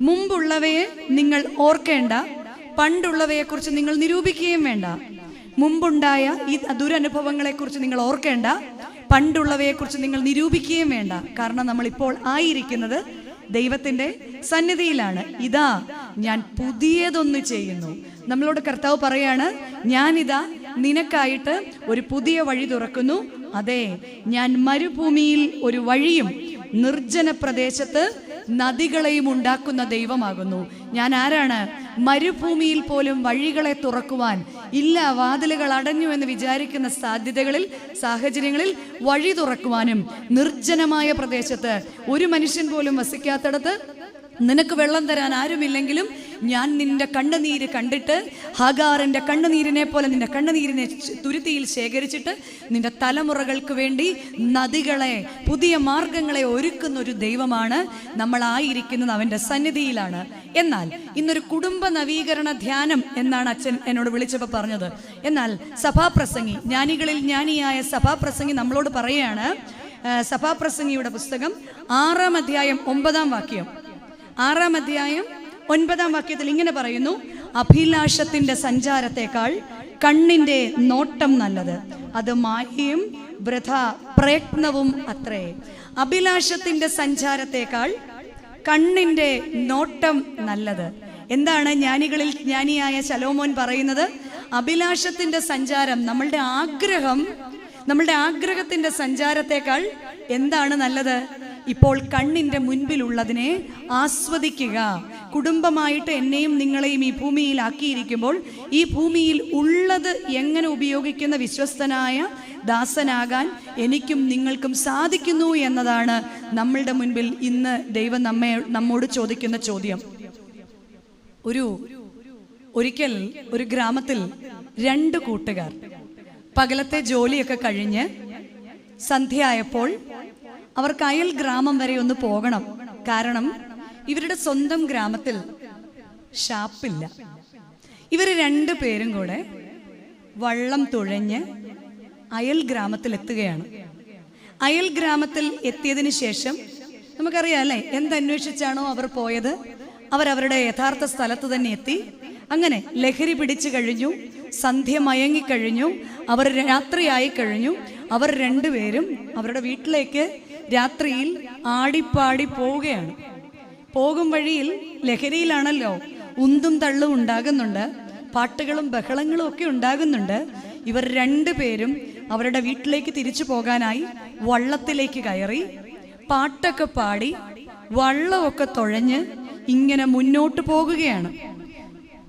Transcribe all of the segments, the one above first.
മുമ്പുള്ളവയെ നിങ്ങൾ ഓർക്കേണ്ട, പണ്ടുള്ളവയെക്കുറിച്ച് നിങ്ങൾ നിരൂപിക്കുകയും വേണ്ട. മുമ്പുണ്ടായ ഈ ദുരനുഭവങ്ങളെക്കുറിച്ച് നിങ്ങൾ ഓർക്കേണ്ട, പണ്ടുള്ളവയെക്കുറിച്ച് നിങ്ങൾ നിരൂപിക്കുകയും വേണ്ട. കാരണം നമ്മളിപ്പോൾ ആയിരിക്കുന്നത് ദൈവത്തിൻ്റെ സന്നിധിയിലാണ്. ഇതാ ഞാൻ പുതിയതൊന്ന് ചെയ്യുന്നു. നമ്മളോട് കർത്താവ് പറയാണ്, ഞാനിതാ നിനക്കായിട്ട് ഒരു പുതിയ വഴി തുറക്കുന്നു. അതെ, ഞാൻ മരുഭൂമിയിൽ ഒരു വഴിയും നിർജ്ജന പ്രദേശത്ത് നദികളെയും ഉണ്ടാക്കുന്ന ദൈവമാകുന്നു. ഞാൻ ആരാണ്? മരുഭൂമിയിൽ പോലും വഴികളെ തുറക്കുവാൻ, ഇല്ല വാതിലുകൾ അടഞ്ഞു എന്ന് വിചാരിക്കുന്ന സാഹചര്യങ്ങളിൽ വഴി തുറക്കുവാനും, നിർജ്ജനമായ പ്രദേശത്ത് ഒരു മനുഷ്യൻ പോലും വസിക്കാത്തിടത്ത് നിനക്ക് വെള്ളം തരാൻ ആരുമില്ലെങ്കിലും ഞാൻ നിന്റെ കണ്ണുനീര് കണ്ടിട്ട്, ഹാഗാറിൻ്റെ കണ്ണുനീരിനെ പോലെ നിന്റെ കണ്ണുനീരിനെ തുരുത്തിയിൽ ശേഖരിച്ചിട്ട് നിന്റെ തലമുറകൾക്ക് വേണ്ടി നദികളെ, പുതിയ മാർഗങ്ങളെ ഒരുക്കുന്ന ഒരു ദൈവമാണ്. നമ്മളായിരിക്കുന്നത് അവൻ്റെ സന്നിധിയിലാണ്. എന്നാൽ ഇന്നൊരു കുടുംബ നവീകരണ ധ്യാനം എന്നാണ് അച്ഛൻ എന്നോട് വിളിച്ചപ്പോൾ പറഞ്ഞത്. എന്നാൽ സഭാപ്രസംഗി, ജ്ഞാനികളിൽ ജ്ഞാനിയായ സഭാപ്രസംഗി നമ്മളോട് പറയുകയാണ്, സഭാപ്രസംഗിയുടെ പുസ്തകം 6-ാം അധ്യായം 9-ാം വാക്യം, 6-ാം അധ്യായം 9-ാം വാക്യത്തിൽ ഇങ്ങനെ പറയുന്നു: അഭിലാഷത്തിന്റെ സഞ്ചാരത്തെക്കാൾ കണ്ണിന്റെ നോട്ടം നല്ലത്, അത് മായയും വൃഥ പ്രയത്നവും അത്രേ. അഭിലാഷത്തിന്റെ സഞ്ചാരത്തെക്കാൾ കണ്ണിന്റെ നോട്ടം നല്ലത്. എന്താണ് ജ്ഞാനികളിൽ ജ്ഞാനിയായ ശലോമോൻ പറയുന്നത്? അഭിലാഷത്തിന്റെ സഞ്ചാരം, നമ്മളുടെ ആഗ്രഹത്തിന്റെ സഞ്ചാരത്തെക്കാൾ എന്താണ് നല്ലത്? ഇപ്പോൾ കണ്ണിൻ്റെ മുൻപിലുള്ളതിനെ ആസ്വദിക്കുക. കുടുംബമായിട്ട് എന്നെയും നിങ്ങളെയും ഈ ഭൂമിയിലാക്കിയിരിക്കുമ്പോൾ ഈ ഭൂമിയിൽ ഉള്ളത് എങ്ങനെ ഉപയോഗിക്കുന്ന വിശ്വസ്തനായ ദാസനാകാൻ എനിക്കും നിങ്ങൾക്കും സാധിക്കുന്നു എന്നതാണ് നമ്മളുടെ മുൻപിൽ ഇന്ന് ദൈവം നമ്മോട് ചോദിക്കുന്ന ചോദ്യം. ഒരിക്കൽ ഒരു ഗ്രാമത്തിൽ 2 കൂട്ടുകാർ പകലത്തെ ജോലിയൊക്കെ കഴിഞ്ഞ് സന്ധ്യയായപ്പോൾ അവർക്ക് അയൽ ഗ്രാമം വരെ ഒന്ന് പോകണം. കാരണം ഇവരുടെ സ്വന്തം ഗ്രാമത്തിൽ ഷാപ്പില്ല. ഇവർ 2 പേരും കൂടെ വള്ളം തുഴഞ്ഞ് അയൽ ഗ്രാമത്തിൽ എത്തുകയാണ്. അയൽ ഗ്രാമത്തിൽ എത്തിയതിന് ശേഷം നമുക്കറിയാം അല്ലേ, എന്തന്വേഷിച്ചാണോ അവർ പോയത്, അവരവരുടെ യഥാർത്ഥ സ്ഥലത്ത് തന്നെ എത്തി. അങ്ങനെ ലഹരി പിടിച്ചു കഴിഞ്ഞു, സന്ധ്യ മയങ്ങിക്കഴിഞ്ഞു, അവർ രാത്രിയായി കഴിഞ്ഞു. അവർ 2 പേരും അവരുടെ വീട്ടിലേക്ക് രാത്രിയിൽ ആടിപ്പാടി പോവുകയാണ്. പോകും വഴിയിൽ ലഹരിയിലാണല്ലോ, ഉന്തും തള്ളും ഉണ്ടാകുന്നുണ്ട്, പാട്ടുകളും ബഹളങ്ങളും ഒക്കെ ഉണ്ടാകുന്നുണ്ട്. ഇവർ 2 പേരും അവരുടെ വീട്ടിലേക്ക് തിരിച്ചു പോകാനായി വള്ളത്തിലേക്ക് കയറി, പാട്ടൊക്കെ പാടി വള്ളമൊക്കെ തുഴഞ്ഞ് ഇങ്ങനെ മുന്നോട്ട് പോകുകയാണ്.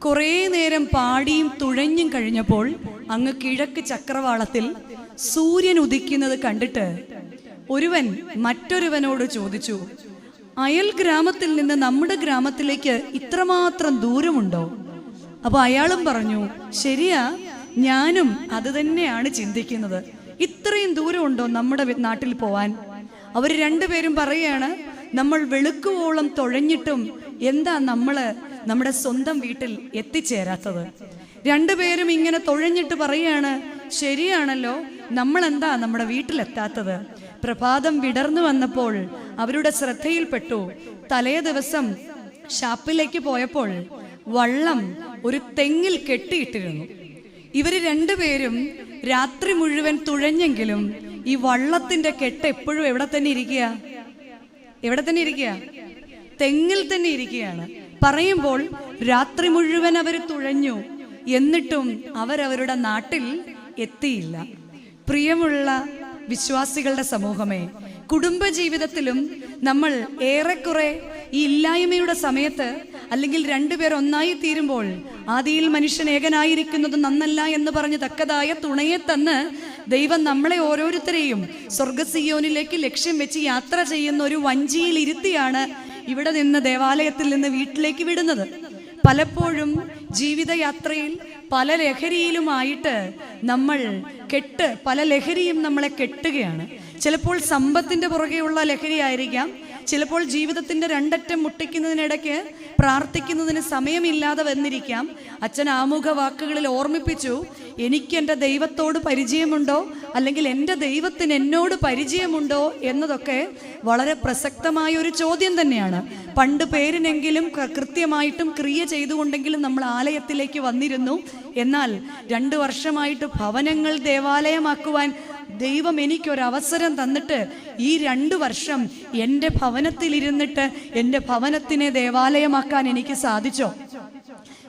കുറേ നേരം പാടിയും തുഴഞ്ഞും കഴിഞ്ഞപ്പോൾ അങ്ങ് കിഴക്ക് ചക്രവാളത്തിൽ സൂര്യൻ ഉദിക്കുന്നത് കണ്ടിട്ട് ഒരുവൻ മറ്റൊരുവനോട് ചോദിച്ചു, അയൽ ഗ്രാമത്തിൽ നിന്ന് നമ്മുടെ ഗ്രാമത്തിലേക്ക് ഇത്രമാത്രം ദൂരമുണ്ടോ? അപ്പൊ അയാളും പറഞ്ഞു, ശരിയാ, ഞാനും അത് തന്നെയാണ് ചിന്തിക്കുന്നത്. ഇത്രയും ദൂരമുണ്ടോ നമ്മുടെ നാട്ടിൽ പോവാൻ? അവർ 2 പേരും പറയുകയാണ്, നമ്മൾ വെളുക്കുവോളം തുഴഞ്ഞിട്ടും എന്താ നമ്മുടെ സ്വന്തം വീട്ടിൽ എത്തിച്ചേരാത്തത്? 2 പേരും ഇങ്ങനെ തുഴഞ്ഞിട്ട് പറയാണ്, ശരിയാണല്ലോ, നമ്മളെന്താ നമ്മുടെ വീട്ടിലെത്താത്തത്? പ്രഭാതം വിടർന്നു വന്നപ്പോൾ അവരുടെ ശ്രദ്ധയിൽപ്പെട്ടു, തലേ ദിവസം ഷാപ്പിലേക്ക് പോയപ്പോൾ വള്ളം ഒരു തെങ്ങിൽ കെട്ടിയിട്ടിരുന്നു. ഇവർ 2 പേരും രാത്രി മുഴുവൻ തുഴഞ്ഞെങ്കിലും ഈ വള്ളത്തിന്റെ കെട്ട് എപ്പോഴും എവിടെ തന്നെ ഇരിക്കുക? തെങ്ങിൽ തന്നെ ഇരിക്കുകയാണ്. പറയുമ്പോൾ രാത്രി മുഴുവൻ അവർ തുഴഞ്ഞു, എന്നിട്ടും അവരവരുടെ നാട്ടിൽ എത്തിയില്ല. പ്രിയമുള്ള വിശ്വാസികളുടെ സമൂഹമേ, കുടുംബജീവിതത്തിലും നമ്മൾ ഏറെക്കുറെ ഈ ഇല്ലായ്മയുടെ സമയത്ത്, അല്ലെങ്കിൽ 2 പേർ ഒന്നായി തീരുമ്പോൾ, ആദിയിൽ മനുഷ്യൻ ഏകനായിരിക്കുന്നത് നന്നല്ല എന്ന് പറഞ്ഞ് തക്കതായ തുണയെ തന്ന് ദൈവം നമ്മളെ ഓരോരുത്തരെയും സ്വർഗസിയോനിലേക്ക് ലക്ഷ്യം വെച്ച് യാത്ര ചെയ്യുന്ന ഒരു വഞ്ചിയിൽ ഇരുത്തിയാണ് ഇവിടെ നിന്ന്, ദേവാലയത്തിൽ നിന്ന് വീട്ടിലേക്ക് വിടുന്നത്. പലപ്പോഴും ജീവിതയാത്രയിൽ പല ലഹരിയിലുമായിട്ട് നമ്മൾ പല ലഹരിയും നമ്മളെ കെട്ടുകയാണ്. ചിലപ്പോൾ സമ്പത്തിൻ്റെ പുറകെയുള്ള ലഹരി ആയിരിക്കാം, ചിലപ്പോൾ ജീവിതത്തിൻ്റെ രണ്ടറ്റം മുട്ടിക്കുന്നതിനിടയ്ക്ക് പ്രാർത്ഥിക്കുന്നതിന് സമയമില്ലാതെ വന്നിരിക്കാം. അച്ഛൻ ആമുഖ വാക്കുകളിൽ ഓർമ്മിപ്പിച്ചു, എനിക്ക് എൻ്റെ ദൈവത്തോട് പരിചയമുണ്ടോ, അല്ലെങ്കിൽ എൻ്റെ ദൈവത്തിന് എന്നോട് പരിചയമുണ്ടോ എന്നതൊക്കെ വളരെ പ്രസക്തമായ ഒരു ചോദ്യം തന്നെയാണ്. പണ്ട് പേരിനെങ്കിലും കൃത്യമായിട്ടും ക്രിയ ചെയ്തുകൊണ്ടെങ്കിലും നമ്മൾ ആലയത്തിലേക്ക് വന്നിരുന്നു. എന്നാൽ 2 വർഷമായിട്ട് ഭവനങ്ങൾ ദേവാലയമാക്കുവാൻ ദൈവം എനിക്കൊരവസരം തന്നിട്ട് ഈ 2 വർഷം എൻ്റെ ഭവനത്തിലിരുന്നിട്ട് എൻ്റെ ഭവനത്തിനെ ദേവാലയമാക്കാൻ എനിക്ക് സാധിച്ചോ?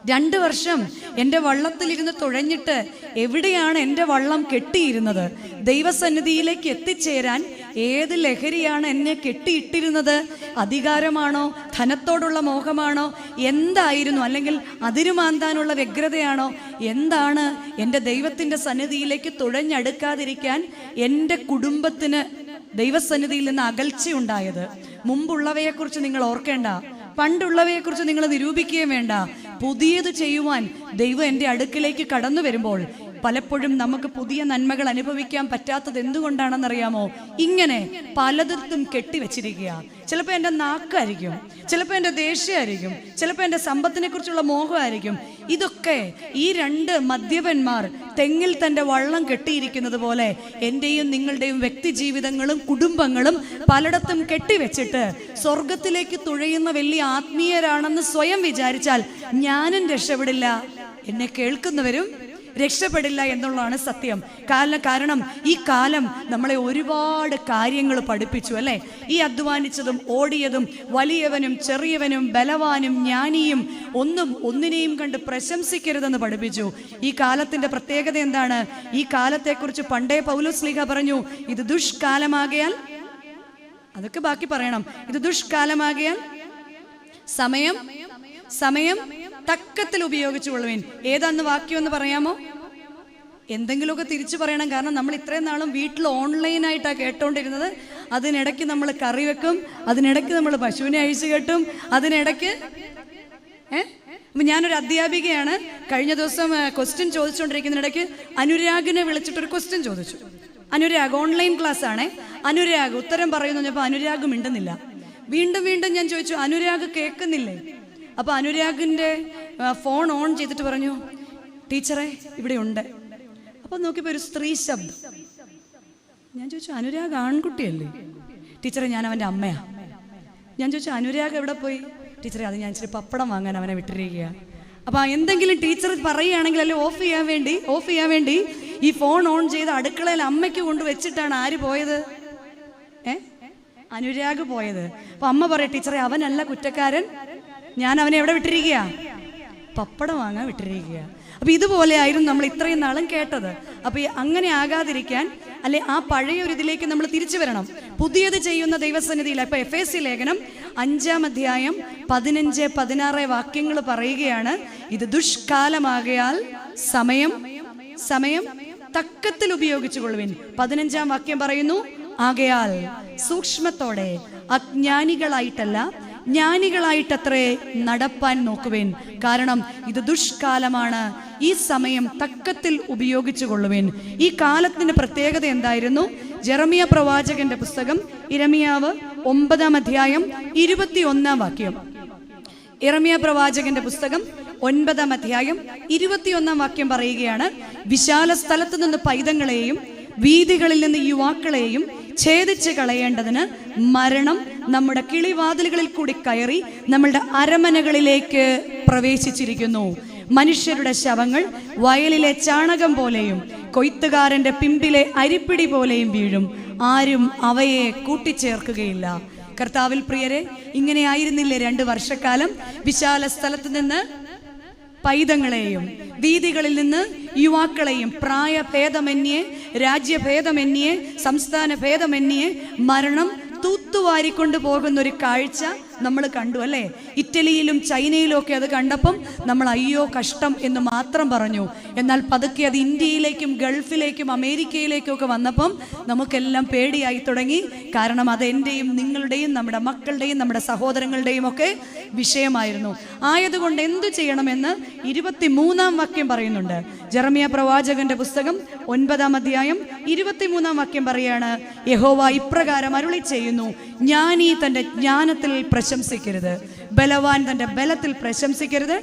2 വർഷം എൻ്റെ വള്ളത്തിലിരുന്ന് തുഴഞ്ഞിട്ട് എവിടെയാണ് എൻ്റെ വള്ളം കെട്ടിയിരുന്നത്? ദൈവസന്നിധിയിലേക്ക് എത്തിച്ചേരാൻ ഏത് ലഹരിയാണ് എന്നെ കെട്ടിയിട്ടിരുന്നത്? അധികാരമാണോ, ധനത്തോടുള്ള മോഹമാണോ, എന്തായിരുന്നു? അല്ലെങ്കിൽ അതിരുമാന്താനുള്ള വ്യഗ്രതയാണോ? എന്താണ് എൻ്റെ ദൈവത്തിൻ്റെ സന്നിധിയിലേക്ക് തുഴഞ്ഞടുക്കാതിരിക്കാൻ എൻ്റെ കുടുംബത്തിന് ദൈവസന്നിധിയിൽ നിന്ന് അകൽച്ചയുണ്ടായത്? മുമ്പുള്ളവയെക്കുറിച്ച് നിങ്ങൾ ഓർക്കേണ്ട, പണ്ടുള്ളവയെക്കുറിച്ച് നിങ്ങൾ നിരൂപിക്കുകയും വേണ്ട. പുതിയത് ചെയ്യുവാൻ ദൈവം എൻ്റെ അടുക്കിലേക്ക് കടന്നു വരുമ്പോൾ പലപ്പോഴും നമുക്ക് പുതിയ നന്മകൾ അനുഭവിക്കാൻ പറ്റാത്തത് എന്തുകൊണ്ടാണെന്നറിയാമോ? ഇങ്ങനെ പലതും കെട്ടിവെച്ചിരിക്കുക. ചിലപ്പോൾ എൻ്റെ നാക്കായിരിക്കും, ചിലപ്പോൾ എൻ്റെ ദേഷ്യമായിരിക്കും, ചിലപ്പോൾ എൻ്റെ സമ്പത്തിനെ കുറിച്ചുള്ള മോഹമായിരിക്കും. ഇതൊക്കെ ഈ 2 മദ്യപന്മാർ തെങ്ങിൽ തൻ്റെ വള്ളം കെട്ടിയിരിക്കുന്നത് പോലെ എൻ്റെയും നിങ്ങളുടെയും വ്യക്തി ജീവിതങ്ങളും കുടുംബങ്ങളും പലയിടത്തും കെട്ടിവെച്ചിട്ട് സ്വർഗത്തിലേക്ക് തുഴയുന്ന വലിയ ആത്മീയരാണെന്ന് സ്വയം വിചാരിച്ചാൽ ഞാനും രക്ഷപ്പെടില്ല, എന്നെ കേൾക്കുന്നവരും രക്ഷപ്പെടില്ല എന്നുള്ളതാണ് സത്യം. കാരണം ഈ കാലം നമ്മളെ ഒരുപാട് കാര്യങ്ങൾ പഠിപ്പിച്ചു, അല്ലേ? ഈ അധ്വാനിച്ചതും ഓടിയതും വലിയവനും ചെറിയവനും ബലവാനും ജ്ഞാനിയും ഒന്നിനെയും കണ്ട് പ്രശംസിക്കരുതെന്ന് പഠിപ്പിച്ചു. ഈ കാലത്തിന്റെ പ്രത്യേകത എന്താണ്? ഈ കാലത്തെക്കുറിച്ച് പണ്ടേ പൗലോസ് ശ്ലീഹ പറഞ്ഞു, ഇത് ദുഷ്കാലമാകയാൽ, അതൊക്കെ ബാക്കി പറയണം, ഇത് ദുഷ്കാലമാകയാൽ സമയം തക്കത്തിൽ ഉപയോഗിച്ചു കൊള്ളുവിൻ. ഏതാന്ന് വാക്യം എന്ന് പറയാമോ? എന്തെങ്കിലുമൊക്കെ തിരിച്ചു പറയണം. കാരണം നമ്മൾ ഇത്രയും നാളും വീട്ടിൽ ഓൺലൈനായിട്ടാണ് കേട്ടോണ്ടിരുന്നത്. അതിനിടയ്ക്ക് നമ്മൾ കറി വെക്കും, അതിനിടയ്ക്ക് നമ്മൾ പശുവിനെ അഴിച്ചു കെട്ടും, അതിനിടയ്ക്ക് ഞാനൊരു അധ്യാപികയാണ്. കഴിഞ്ഞ ദിവസം ക്വസ്റ്റ്യൻ ചോദിച്ചുകൊണ്ടിരിക്കുന്നതിനിടയ്ക്ക് അനുരാഗിനെ വിളിച്ചിട്ടൊരു ക്വസ്റ്റ്യൻ ചോദിച്ചു. അനുരാഗ് ഓൺലൈൻ ക്ലാസ് ആണേ. അനുരാഗ് ഉത്തരം പറയുന്നു പറഞ്ഞപ്പോൾ അനുരാഗ് മിണ്ടുന്നില്ല. വീണ്ടും ഞാൻ ചോദിച്ചു, അനുരാഗ് കേൾക്കുന്നില്ലേ? അപ്പോൾ അനുരാഗിൻ്റെ ഫോൺ ഓൺ ചെയ്തിട്ട് പറഞ്ഞു, ടീച്ചറെ ഇവിടെ ഉണ്ട്. അപ്പോൾ നോക്കിയപ്പോൾ ഒരു സ്ത്രീ ശബ്ദം. ഞാൻ ചോദിച്ചു, അനുരാഗ് ആൺകുട്ടിയല്ലേ? ടീച്ചറെ ഞാൻ അവൻ്റെ അമ്മയാണ്. ഞാൻ ചോദിച്ചു, അനുരാഗ് എവിടെ പോയി? ടീച്ചറെ അത് ഞാൻ ഇച്ചിരി പപ്പടം വാങ്ങാൻ അവനെ വിട്ടിരിക്കുക. അപ്പോൾ എന്തെങ്കിലും ടീച്ചർ പറയുകയാണെങ്കിൽ അല്ലെ ഓഫ് ചെയ്യാൻ വേണ്ടി ഈ ഫോൺ ഓൺ ചെയ്ത് അടുക്കളയിൽ അമ്മയ്ക്ക് കൊണ്ട് വെച്ചിട്ടാണ് ആര് പോയത്? അനുരാഗ് പോയത്. അപ്പോൾ അമ്മ പറയാം, ടീച്ചറെ അവനല്ല കുറ്റക്കാരൻ, ഞാൻ അവനെ എവിടെ വിട്ടിരിക്കുക? പപ്പടം വാങ്ങാൻ വിട്ടിരിക്കുക. അപ്പോൾ ഇതുപോലെ ആയിരുന്നു നമ്മൾ ഇത്രയും നാളും കേട്ടത്. അപ്പോൾ അങ്ങനെ ആകാതിരിക്കാൻ, അല്ലെ ആ പഴയ ഒരു ഇതിലേക്ക് നമ്മൾ തിരിച്ചു വരണം. പുതിയത് ചെയ്യുന്ന ദൈവസന്നിധിയിൽ ഇപ്പോൾ എഫേസ്യ ലേഖനം 5-ാം അധ്യായം 15-16 വാക്യങ്ങൾ പറയുകയാണ്, ഇത് ദുഷ്കാലമാകയാൽ സമയം തക്കത്തിൽ ഉപയോഗിച്ചു കൊള്ളുവിൻ. 15-ാം വാക്യം പറയുന്നു, ആകയാൽ സൂക്ഷ്മത്തോടെ അജ്ഞാനികളായിട്ടല്ല ജ്ഞാനികളായിട്ടത്രേ നടപ്പാൻ നോക്കുവേൻ. കാരണം ഇത് ദുഷ്കാലമാണ്, ഈ സമയം തക്കത്തിൽ ഉപയോഗിച്ചു കൊള്ളുവേൻ. ഈ കാലത്തിന്റെ പ്രത്യേകത എന്തായിരുന്നു? ജെറമിയ പ്രവാചകന്റെ പുസ്തകം ഇരമിയാവ് 9-ാം അധ്യായം 21-ാം വാക്യം. ഇരമിയ പ്രവാചകന്റെ പുസ്തകം 9-ാം അധ്യായം 21-ാം വാക്യം പറയുകയാണ്, വിശാല സ്ഥലത്തു നിന്ന് പൈതങ്ങളെയും വീഥികളിൽ നിന്ന് യുവാക്കളെയും ഛേദിച്ച് കളയേണ്ടതിന് മരണം നമ്മുടെ കിളിവാതിലുകളിൽ കൂടി കയറി നമ്മളുടെ അരമനകളിലേക്ക് പ്രവേശിച്ചിരിക്കുന്നു. മനുഷ്യരുടെ ശവങ്ങൾ വയലിലെ ചാണകം പോലെയും കൊയ്ത്തുകാരന്റെ പിമ്പിലെ അരിപ്പിടി പോലെയും വീഴും, ആരും അവയെ കൂട്ടിച്ചേർക്കുകയില്ല. കർത്താവിൽ പ്രിയരെ, ഇങ്ങനെ ആയിരുന്നില്ലേ 2 വർഷക്കാലം? വിശാല സ്ഥലത്ത് നിന്ന് പൈതങ്ങളെയും വീഥികളിൽ നിന്ന് യുവാക്കളെയും പ്രായഭേദമന്യേ, രാജ്യഭേദമന്യേ, സംസ്ഥാന ഭേദമന്യേ മരണം തൂത്തുവാരിക്കൊണ്ടു പോകുന്ന ഒരു കാഴ്ച നമ്മൾ കണ്ടു അല്ലേ? ഇറ്റലിയിലും ചൈനയിലും ഒക്കെ അത് കണ്ടപ്പം നമ്മൾ അയ്യോ കഷ്ടം എന്ന് മാത്രം പറഞ്ഞു. എന്നാൽ പതുക്കെ അത് ഇന്ത്യയിലേക്കും ഗൾഫിലേക്കും അമേരിക്കയിലേക്കും ഒക്കെ വന്നപ്പം നമുക്കെല്ലാം പേടിയായി തുടങ്ങി. കാരണം അത് എൻ്റെയും നിങ്ങളുടെയും നമ്മുടെ മക്കളുടെയും നമ്മുടെ സഹോദരങ്ങളുടെയും ഒക്കെ വിഷയമായിരുന്നു. ആയതുകൊണ്ട് എന്തു ചെയ്യണമെന്ന് 23-ാം വാക്യം പറയുന്നുണ്ട്. ജെറമ്യാ പ്രവാചകന്റെ പുസ്തകം 9-ാം അധ്യായം 23-ാം വാക്യം പറയാണ്, യഹോവ ഇപ്രകാരം അരുളി ചെയ്യുന്നു, ജ്ഞാനി തൻ്റെ ജ്ഞാനത്തിൽ പ്രശംസിക്കരുത്, ബലവാൻ തൻ്റെ ബലത്തിൽ പ്രശംസിക്കരുത്,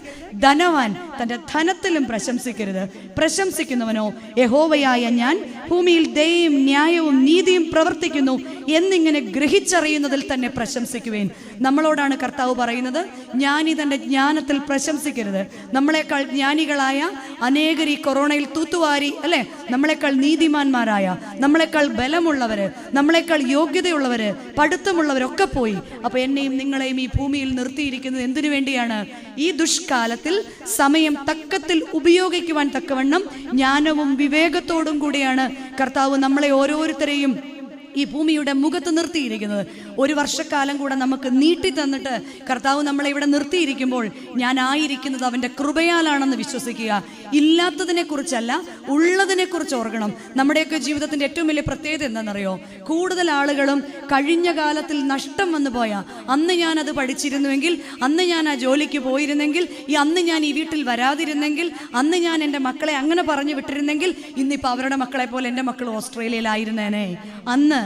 ധനവാൻ തൻ്റെ ധനത്തിലും പ്രശംസിക്കരുത്. പ്രശംസിക്കുന്നവനോ യഹോവയായ ഞാൻ ഭൂമിയിൽ ദയയും ന്യായവും നീതിയും പ്രവർത്തിക്കുന്നു എന്നിങ്ങനെ ഗ്രഹിച്ചറിയുന്നതിൽ തന്നെ പ്രശംസിക്കുവേൻ. നമ്മളോടാണ് കർത്താവ് പറയുന്നത്, ജ്ഞാനി തൻ്റെ ജ്ഞാനത്തിൽ പ്രശംസിക്കരുത്. നമ്മളെക്കാൾ ജ്ഞാനികളായ അനേകർ ഈ കൊറോണയിൽ തൂത്തുവാരി അല്ലേ, നമ്മളെക്കാൾ നീതിമാന്മാരായ, നമ്മളെക്കാൾ ബലമുള്ളവര്, നമ്മളെക്കാൾ യോഗ്യതയുള്ളവര്, പഠിത്തമുള്ളവരൊക്കെ പോയി. അപ്പോൾ എന്നെയും നിങ്ങളെയും ഈ ഭൂമിയിൽ നിർത്തിയിരിക്കുന്നത് എന്തിനു വേണ്ടിയാണ്? ഈ ദുഷ്കാലത്തിൽ സമയം തക്കത്തിൽ ഉപയോഗിക്കുവാൻ തക്കവണ്ണം ജ്ഞാനവും വിവേകത്തോടും കൂടിയാണ് കർത്താവ് നമ്മളെ ഓരോരുത്തരെയും ഈ ഭൂമിയുടെ മുഖത്ത് നിർത്തിയിരിക്കുന്നത്. ഒരു വർഷക്കാലം കൂടെ നമുക്ക് നീട്ടി തന്നിട്ട് കർത്താവ് നമ്മളെ ഇവിടെ നിർത്തിയിരിക്കുമ്പോൾ ഞാൻ ആയിരിക്കുന്നത് അവൻ്റെ കൃപയാലാണെന്ന് വിശ്വസിക്കുക. ഇല്ലാത്തതിനെ കുറിച്ചല്ല, ഉള്ളതിനെ കുറിച്ച് ഓർക്കണം. നമ്മുടെയൊക്കെ ജീവിതത്തിൻ്റെ ഏറ്റവും വലിയ പ്രത്യേകത എന്താണെന്നറിയോ? കൂടുതൽ ആളുകളും കഴിഞ്ഞ കാലത്തിൽ നഷ്ടം വന്നു പോയാൽ, അന്ന് ഞാനത് പഠിച്ചിരുന്നുവെങ്കിൽ, അന്ന് ഞാൻ ആ ജോലിക്ക് പോയിരുന്നെങ്കിൽ, അന്ന് ഞാൻ ഈ വീട്ടിൽ വരാതിരുന്നെങ്കിൽ, അന്ന് ഞാൻ എൻ്റെ മക്കളെ അങ്ങനെ പറഞ്ഞു വിട്ടിരുന്നെങ്കിൽ, ഇന്നിപ്പോൾ അവരുടെ മക്കളെ പോലെ എൻ്റെ മക്കൾ ഓസ്ട്രേലിയയിലായിരുന്നേനെ. അന്ന്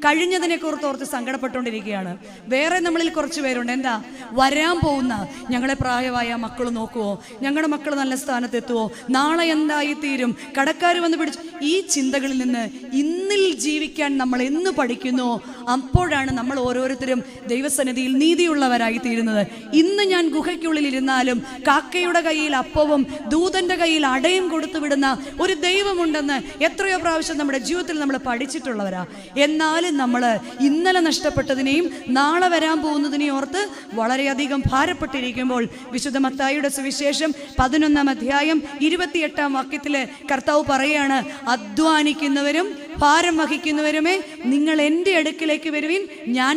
കഴിഞ്ഞതിനെ കുറിച്ചോർത്ത് സങ്കടപ്പെട്ടുകൊണ്ടിരിക്കുകയാണ്. വേറെ നമ്മളിൽ കുറച്ച് പേരുണ്ട്, എന്താ വരാൻ പോകുന്ന ഞങ്ങളെ പ്രായമായ മക്കൾ നോക്കുവോ, ഞങ്ങളുടെ മക്കൾ നല്ല സ്ഥാനത്തെത്തുവോ, നാളെ എന്തായി തീരും, കടക്കാർ വന്ന് പിടിച്ചു. ഈ ചിന്തകളിൽ നിന്ന് ഇന്നിൽ ജീവിക്കാൻ നമ്മൾ എന്ന് പഠിക്കുന്നു, അപ്പോഴാണ് നമ്മൾ ഓരോരുത്തരും ദൈവസന്നിധിയിൽ നീതിയുള്ളവരായി തീരുന്നത്. ഇന്ന് ഞാൻ ഗുഹയ്ക്കുള്ളിൽ ഇരുന്നാലും കാക്കയുടെ കയ്യിൽ അപ്പവും ദൂതന്റെ കയ്യിൽ അടയും കൊടുത്തു വിടുന്ന ഒരു ദൈവമുണ്ടെന്ന് എത്രയോ പ്രാവശ്യം നമ്മുടെ ജീവിതത്തിൽ നമ്മൾ പഠിച്ചിട്ടുള്ളവരാ. എന്നാലും നമ്മൾ ഇന്നലെ നഷ്ടപ്പെട്ടതിനെയും നാളെ വരാൻ പോകുന്നതിനെയും ഓർത്ത് വളരെയധികം ഭാരപ്പെട്ടിരിക്കുമ്പോൾ വിശുദ്ധ മത്തായിയുടെ സുവിശേഷം 11-ാം അധ്യായം 28-ാം വാക്യത്തില് കർത്താവ് പറയാണ്, അധ്വാനിക്കുന്നവരും ഭാരം വഹിക്കുന്നവരുമേ നിങ്ങൾ എൻ്റെ അടുക്കിലേക്ക് വരുവിൻ, ഞാൻ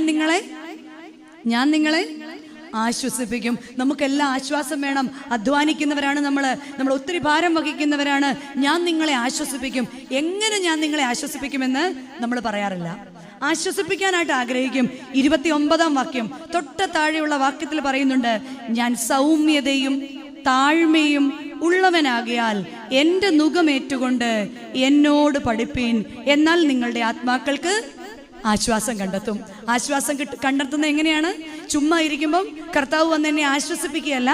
നിങ്ങളെ ആശ്വസിപ്പിക്കും. നമുക്കെല്ലാം ആശ്വാസം വേണം. അധ്വാനിക്കുന്നവരാണ് നമ്മൾ ഒത്തിരി ഭാരം വഹിക്കുന്നവരാണ്. ഞാൻ നിങ്ങളെ ആശ്വസിപ്പിക്കും. എങ്ങനെ ഞാൻ നിങ്ങളെ ആശ്വസിപ്പിക്കുമെന്ന് നമ്മൾ പറയാറില്ല. ആശ്വസിപ്പിക്കാനായിട്ട് ആഗ്രഹിക്കും. 29-ാം വാക്യം തൊട്ട താഴെയുള്ള വാക്യത്തിൽ പറയുന്നുണ്ട്, ഞാൻ സൗമ്യതയും താഴ്മയും ഉള്ളവനാകിയാൽ എൻ്റെ നുകമേറ്റുകൊണ്ട് എന്നോട് പഠിപ്പീൻ, എന്നാൽ നിങ്ങളുടെ ആത്മാക്കൾക്ക് ആശ്വാസം കണ്ടെത്തും. ആശ്വാസം കണ്ടെത്തുന്നത് എങ്ങനെയാണ്? ചുമ്മാ ഇരിക്കുമ്പം കർത്താവ് വന്ന് എന്നെ ആശ്വസിപ്പിക്കുകയല്ല,